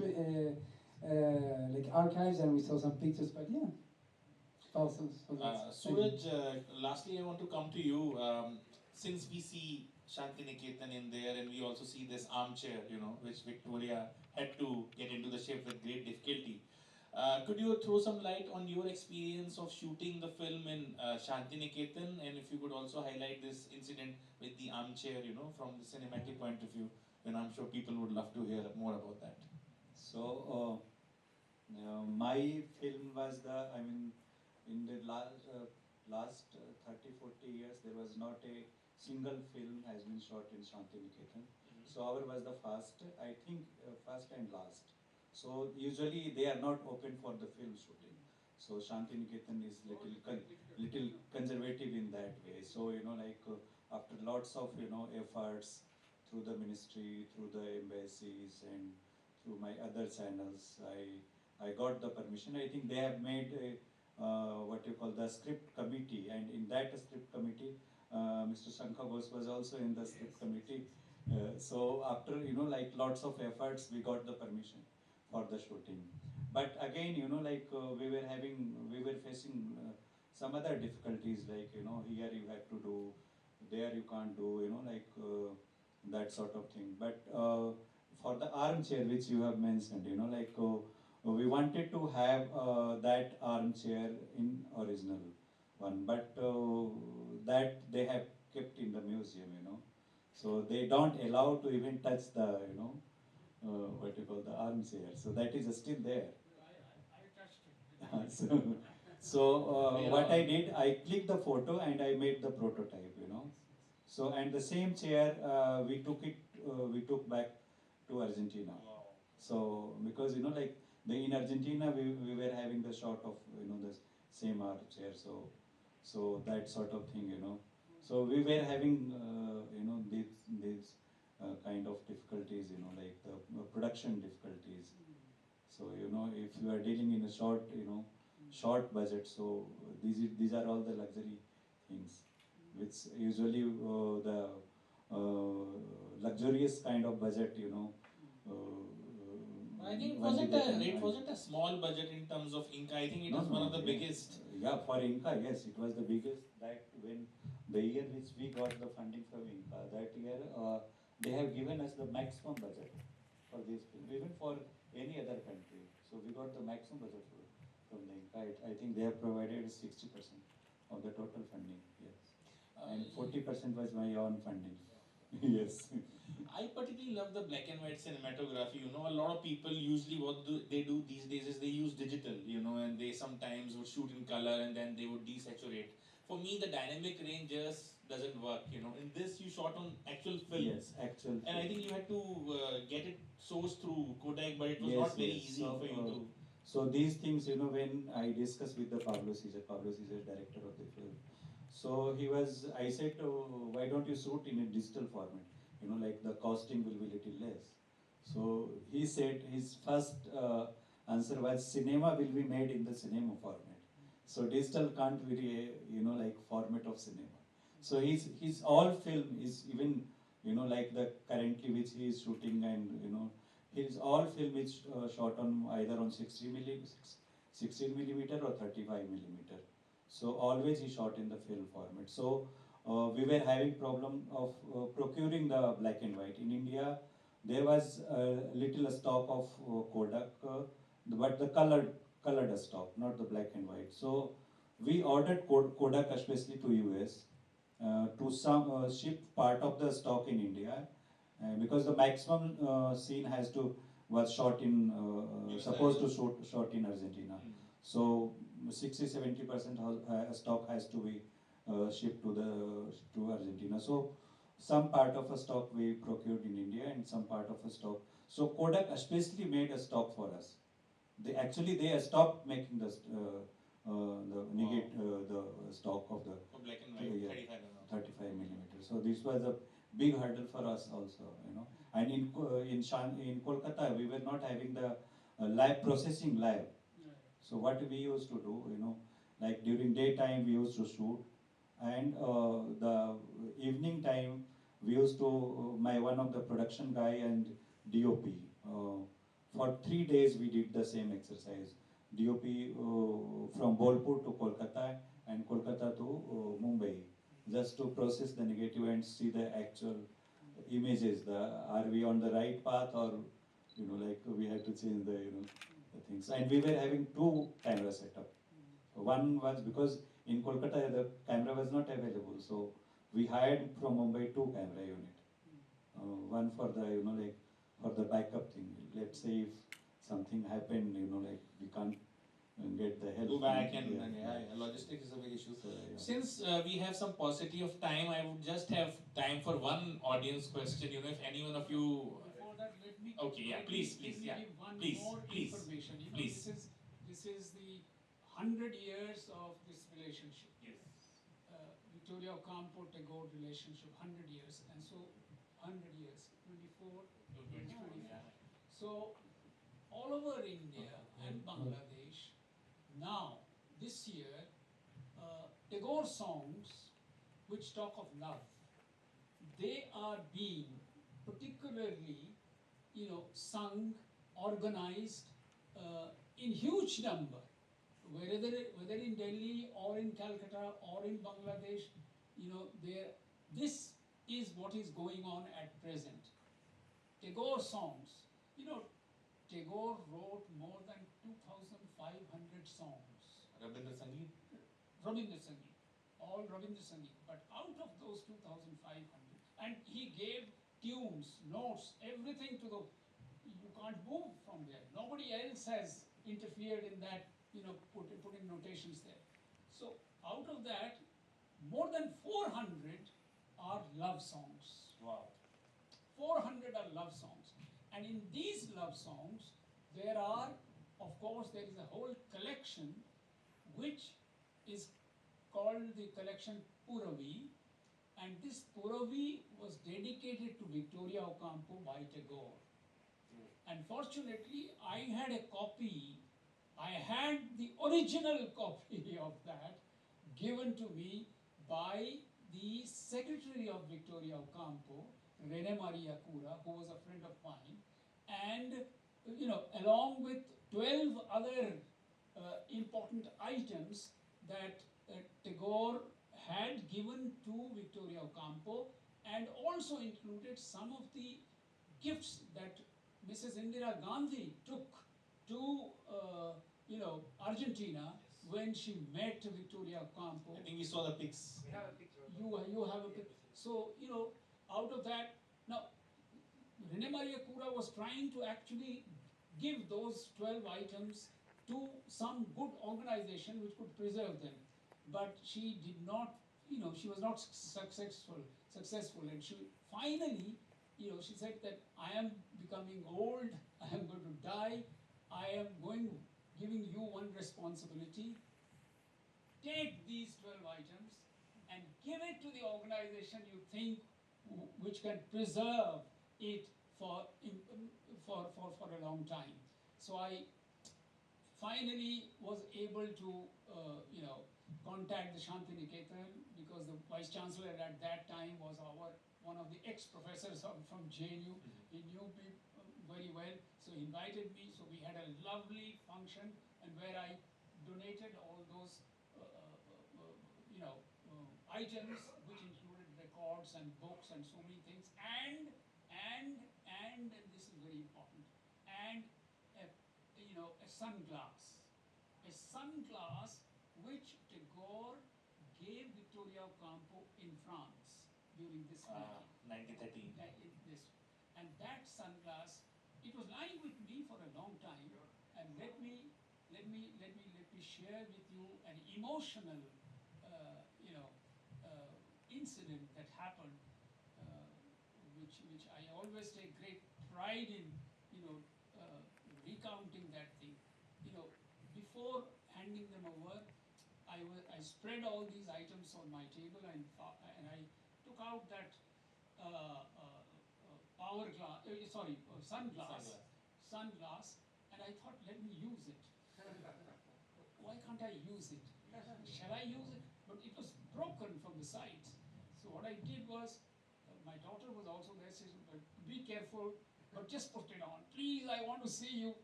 C: like archives, and we saw some pictures. But yeah, thousands.
B: Suraj, lastly, I want to come to you. Since we see Shantiniketan in there, and we also see this armchair, you know, which Victoria had to get into the ship with great difficulty. Could you throw some light on your experience of shooting the film in Shantiniketan, and if you could also highlight this incident with the armchair, you know, from the cinematic point of view, then I'm sure people would love to hear more about that.
E: So, My film was in the last 30, 40 years, there was not a single film has been shot in Shantiniketan. So our was the first, I think, first and last. So usually they are not open for the film shooting. So Shantiniketan is little conservative in that way. So after lots of efforts through the ministry, through the embassies, and through my other channels, I got the permission. I think they have made a what you call the script committee, and in that script committee, Mr. Shankha Bose was also in the script committee. So after lots of efforts, we got the permission for the shooting. But again, we were facing some other difficulties, like here you have to do, there you can't do, that sort of thing. But for the armchair which you have mentioned, we wanted to have that armchair in original one, but that they have kept in the museum. So they don't allow to even touch the, what you call the armchair. So that is still there.
D: I touched it.
E: So what I did, I clicked the photo and I made the prototype. So and the same chair we took back to Argentina.
B: Wow.
E: So because in Argentina we were having the shot of the same armchair. So that sort of thing. So we were having these kind of difficulties, like the production difficulties. So if you are dealing in a short budget, so these are all the luxury things, which usually the luxurious kind of budget,
B: I think
E: only they can
B: it
E: find.
B: wasn't a small budget in terms of Inca. I think it
E: No,
B: was one of the
E: yeah.
B: biggest.
E: Yeah, for Inca, yes, it was the biggest. That when the year which we got the funding from Inca, that year they have given us the maximum budget for this film, even for any other country. So we got the maximum budget from the Inca. I think they have provided 60% of the total funding, yes. And 40% was my own funding. Yes.
B: I particularly love the black and white cinematography. A lot of people usually they do these days is they use digital, and they sometimes would shoot in color and then they would desaturate. For me, the dynamic range just doesn't work. In this, you shot on actual film.
E: Yes, actual.
B: And I think you had to get it sourced through Kodak, but it was
E: Yes,
B: not very
E: yes.
B: easy for you to.
E: So these things, when I discussed with the Pablo Cesar director of the film. So I said, why don't you shoot in a digital format? Like the costing will be little less. So he said his first answer was cinema will be made in the cinema format. So digital can't be like format of cinema. So his all film is even like the currently which he is shooting, and his all film is shot on either on 16 millimeter or 35 millimeter. So always he shot in the film format. So we were having problem of procuring the black and white. In India, there was a little stock of Kodak, but the colored stock, not the black and white. So we ordered Kodak especially to US to ship part of the stock in India, because the maximum scene was shot in supposed to shot in Argentina. So 60-70% stock has to be shipped to Argentina. So some part of a stock we procured in India and some part of a stock. So Kodak especially made a stock for us. They stopped making the stock of the
B: For black and white,
E: 35 millimeters. So this was a big hurdle for us also, And in Kolkata, we were not having the live processing lab. So what we used to do, like during daytime we used to shoot, and the evening time we used to one of the production guy and DOP. For 3 days we did the same exercise. DOP from Bolpur to Kolkata and Kolkata to Mumbai, just to process the negative and see the actual images. Are we on the right path, or we had to change the the things. And we were having 2 camera setup. One was because in Kolkata the camera was not available, so we hired from Mumbai 2 camera unit. One for the for the backup thing. Let's say if something happened, like we can't get the help.
B: Go back and
E: yeah.
B: logistics is a big issue.
E: So, yeah.
B: Since we have some paucity of time, I would just have time for one audience question. If any one of you.
D: Before that, let me
B: Okay, yeah, please,
D: let me
B: yeah,
D: give one
B: please,
D: more
B: please,
D: information.
B: please.
D: This is the 100 years of this relationship.
B: Yes.
D: Victoria Ocampo Tagore relationship, 100 years, and so 100 years, 24, 24. So all over India and Bangladesh, now this year, Tagore songs which talk of love, they are being particularly, sung, organized in huge number, whether in Delhi or in Calcutta or in Bangladesh, this is what is going on at present. Tagore songs, Tagore wrote more than 2,500 songs.
B: Rabindra Sangeet.
D: Rabindra Sangeet, all Rabindra Sangeet. But out of those 2,500, and he gave tunes, notes, everything to the, you can't move from there. Nobody else has interfered in that, putting notations there. So out of that, more than 400 are love songs.
B: Wow.
D: 400 are love songs. And in these love songs, there is a whole collection which is called the collection Puravi, and this Puravi was dedicated to Victoria Ocampo by Tagore. Unfortunately, I had the original copy of that given to me by the secretary of Victoria Ocampo, Rene Maria Cura, who was a friend of mine, and along with 12 other important items that Tagore had given to Victoria Ocampo, and also included some of the gifts that Mrs. Indira Gandhi took to Argentina when she met Victoria Ocampo.
B: I think we saw the pics.
F: We have a picture.
D: You have a pic. So, out of that, now, Rene Maria Cura was trying to actually give those 12 items to some good organization which could preserve them. But she did not, she was not successful, and she finally, she said that I am becoming old, I am going to die, I am giving you one responsibility. Take these 12 items and give it to the organization you think which can preserve it for a long time. So I finally was able to, contact the Shanti Niketan, because the Vice Chancellor at that time was one of the ex-professors from JNU. He knew me very well, so he invited me. So we had a lovely function, and where I donated all those, items, which included records and books and so many things, and this is very important, and a sunglass which Tagore gave Victoria Ocampo in France during this meeting.
B: 1913.
D: And that sunglass, it was lying with me for a long time, and let me share with you an emotional incident that happened, which I always take great pride in, recounting that thing. Before handing them over, I spread all these items on my table, and I took out that sunglass, and I thought, let me use it. Why can't I use it? Shall I use it? But it was broken from the sides. So what I did was, my daughter was also there. She said, be careful, but just put it on. Please, I want to see you.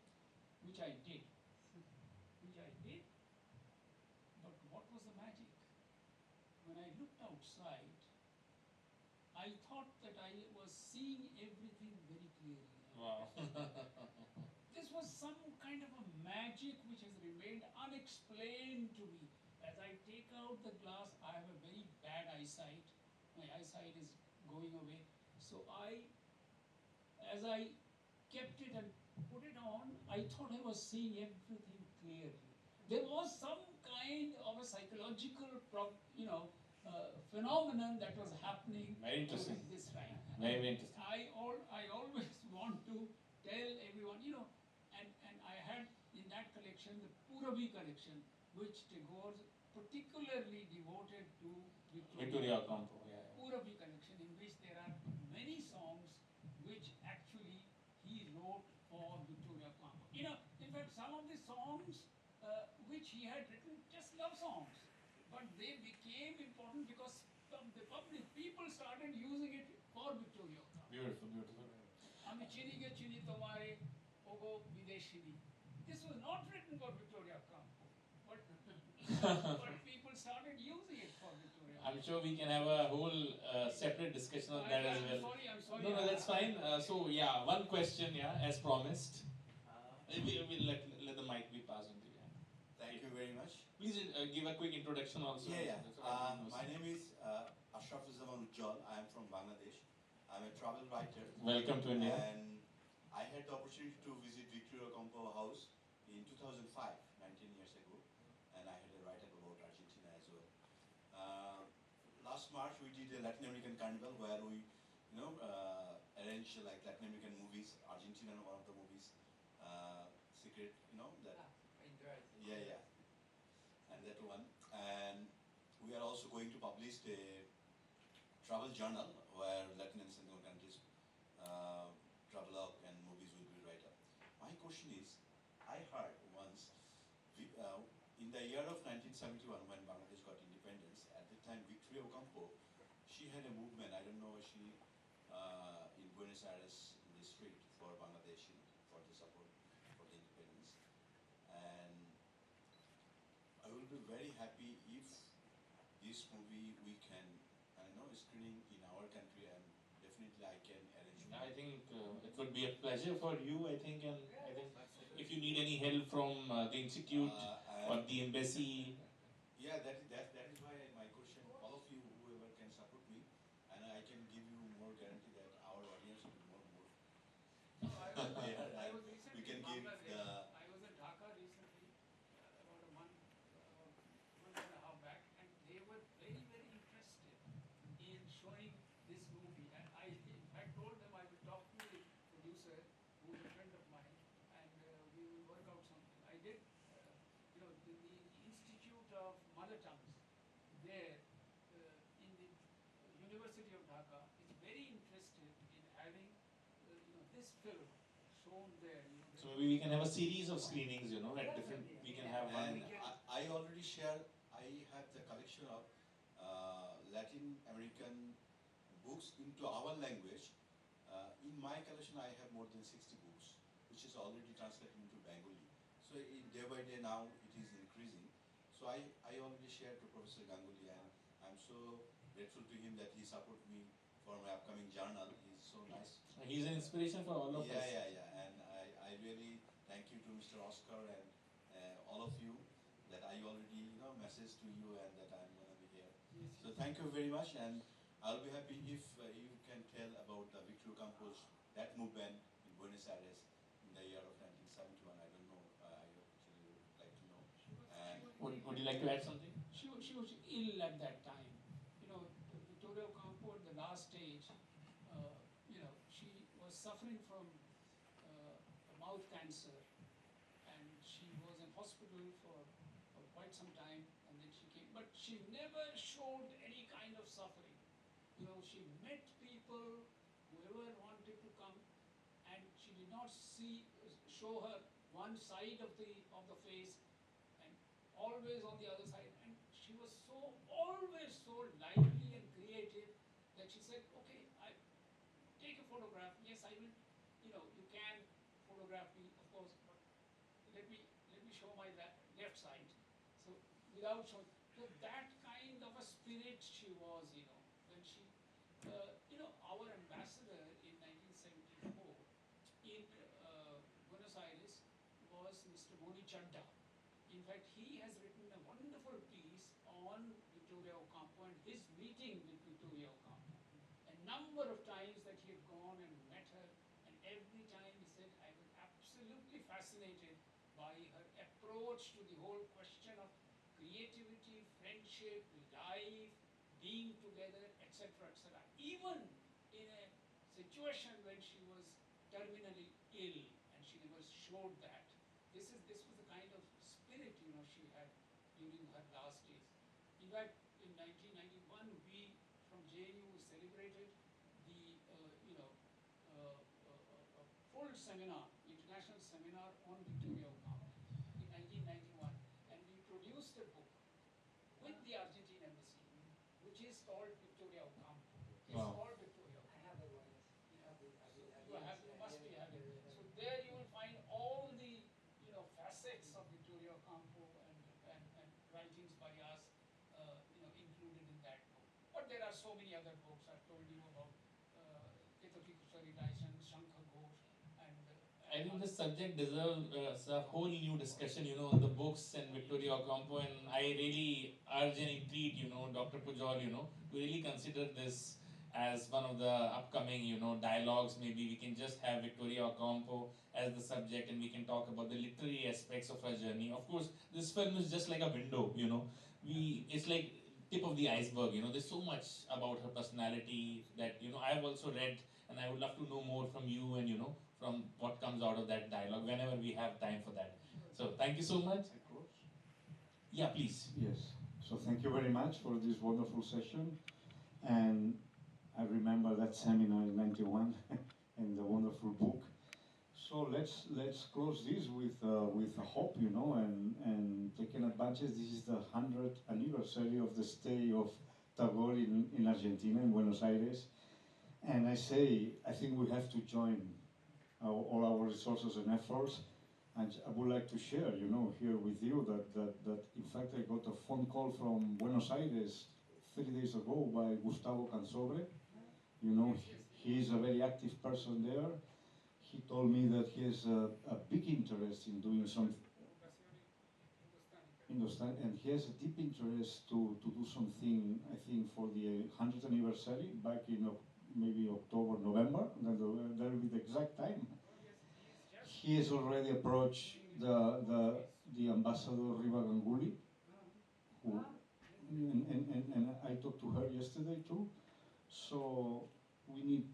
D: Which I did. But what was the magic? When I looked outside, I thought that I was seeing everything very clearly.
B: Wow.
D: This was some kind of a magic which has remained unexplained to me. As I take out the glass, I have a very bad eyesight. My eyesight is going away. So as I kept it and put it on, I thought I was seeing everything clearly. There was some kind of a psychological, phenomenon that was happening
B: Very interesting.
D: during this time.
B: Very, very interesting.
D: I always want to tell everyone, and I had in that collection the Puravi collection, which Tagore particularly devoted to
B: Victoria Ocampo, yeah.
D: Puravi collection, in which there are many songs which actually he wrote for Victoria Ocampo. In fact, some of the songs which he had written just love songs, but they became important because the public people started using it for Victoria Ocampo.
B: Beautiful, beautiful.
D: Ami chini ge chini tomare ogo videshini. This was not written for Victoria Ocampo, but people started using it for Victoria Ocampo.
B: I'm sure we can have a whole separate discussion on that as well.
D: I'm sorry.
B: No, that's fine. So yeah, one question, as promised. We'll let the mic be passed on to you.
F: Thank you very much.
B: Please give a quick introduction also.
F: My name is Ashrafuzzaman Ujjal. I am from Bangladesh. I'm a travel writer.
B: Welcome to India.
F: And I had the opportunity to visit Victoria Ocampo House in 2005, 19 years ago. And I had a write-up about Argentina as well. Last March we did a Latin American carnival where we, arranged like Latin American movies. Argentina, one of the movies, Secret, that. Yeah. And that one. And we are also going to publish a travel journal where Latin and Central countries travelogue and movies will be written. My question is, I heard once, in the year of 1971 when Bangladesh got independence, at the time Victoria Ocampo, she had a movement, I don't know, she in Buenos Aires in the street for Bangladesh, for the support for the independence. And I will be very happy if this movie we can, screening in our country, and definitely I can arrange.
B: I think it would be a pleasure for you, I think, and I think if you need any help from the Institute or the embassy.
F: Yeah, that is why my question, all of you, whoever can support me, and I can give you more guarantee that our audience will be more.
D: I was recently
F: we can
D: in
F: give
D: Bangladesh. I was in Dhaka recently, about a month and a half back, and they were very, very interested in showing this movie. And I told them I will talk to the producer, who is a friend of mine, and we will work out something. I did, the Institute of Mother Tongues there in the University of Dhaka is very interested in having this film shown there.
B: So maybe we can have a series of screenings, at different, we can have one.
F: And I already share, I have the collection of Latin American books into our language. In my collection, I have more than 60 books, which is already translated into Bengali. So day by day now, it is increasing. So I already shared to Professor Ganguly, and I'm so grateful to him that he supported me for my upcoming journal. He's so nice.
B: He's an inspiration for all of us.
F: Yeah. And I really thank you to Mr. Oscar and all of you that I already message to you and that I'm going to be here.
D: Yes.
F: So thank you very much, and I'll be happy if you can tell about the Victoria Ocampo's, that movement in Buenos Aires in the year of 1971. I don't know. I actually would like to know. And
B: Would you like to add something?
D: She was ill at that time. Victoria Ocampo at the last stage, she was suffering from mouth cancer, and she was in hospital for quite some time, and then she came. But she never showed any kind of suffering. She met people, whoever wanted to come, and she did not show her one side of the face, and always on the other side. And she was always so lively and creative that she said, okay, I take a photograph. Yes, I will. You can photograph me, of course, but let me show my left side. So without showing, that kind of a spirit she was, when she, our ambassador in 1974 in Buenos Aires was Mr. Moni Chadda. In fact, he has written a wonderful piece on Victoria Ocampo and his meeting with Victoria Ocampo. A number of times that he had gone and met her, and every time he said, I will absolutely absolutely fascinated by her approach to the whole question of creativity, friendship, life, being together, etc., etc. Even in a situation when she was terminally ill and she never showed that. This was the kind of spirit, she had during her last days. In fact, in 1991, we from JNU celebrated the full seminar, international seminar on Victoria Ocampo in 1991, and we produced a book with the Argentine embassy, which is called Victoria Ocampo. It's
B: Wow.
D: called Victoria Ocampo.
C: I have that one, yes.
D: You must be having. So there you will find all the facets of Victoria Ocampo and writings by us included in that book. But there are so many other books. I've told you about Ketaki Kuchari Tyson, Shankar Ghosh,
B: I think this subject deserves a whole new discussion, on the books and Victoria Ocampo, and I really urge and entreat, Dr. Pujol, to really consider this as one of the upcoming, dialogues. Maybe we can just have Victoria Ocampo as the subject, and we can talk about the literary aspects of her journey. Of course, this film is just like a window, it's like tip of the iceberg, there's so much about her personality that, I've also read, and I would love to know more from you and, from what comes out of that dialogue whenever we have time for that. So thank you so much.
A: Of course.
B: Yeah, please.
A: Yes. So thank you very much for this wonderful session. And I remember that seminar in '91 and the wonderful book. So let's close this with a hope, and taking advantage. This is the 100th anniversary of the stay of Tagore in Argentina, in Buenos Aires. And I think we have to join all our resources and efforts. And I would like to share, here with you that in fact I got a phone call from Buenos Aires 3 days ago by Gustavo Cansobre. He is a very active person there. He told me that he has a big interest in doing something, and he has a deep interest to do something, I think, for the 100th anniversary back in maybe October, November. That will be the exact time. He has already approached the ambassador Riva Ganguly, who, and I talked to her yesterday too. So we need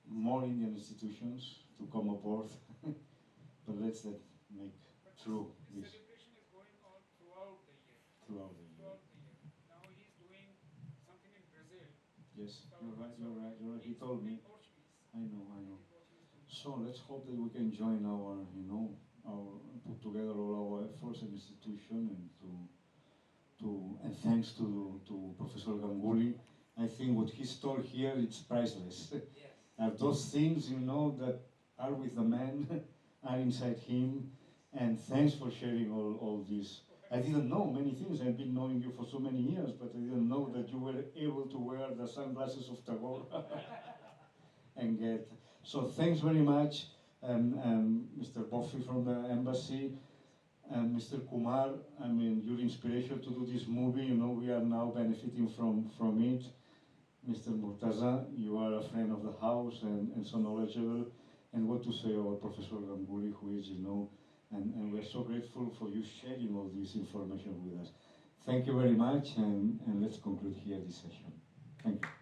A: more Indian institutions to come aboard, but let's make true
D: This
A: this
D: celebration is going on throughout the year.
A: throughout the year.
D: Now he's doing something in Brazil.
A: Yes,
D: So-
A: you're right. He
D: he's
A: told me.
D: speaking Portuguese.
A: I know.
D: He's Portuguese too.
A: So let's hope that we can join our put together all our efforts and institution, and and thanks to Professor Ganguly. I think what he's told here, it's priceless.
C: Yes.
A: Those things, that are with the man, are inside him, and thanks for sharing all this. I didn't know many things. I've been knowing you for so many years, but I didn't know that you were able to wear the sunglasses of Tagore and get. So thanks very much, Mr. Boffy from the embassy, and Mr. Kumar. I mean, your inspiration to do this movie. We are now benefiting from it. Mr. Murtaza, you are a friend of the house and so knowledgeable. And what to say about Professor Ganguly, who is, and we're so grateful for you sharing all this information with us. Thank you very much, and let's conclude here this session. Thank you.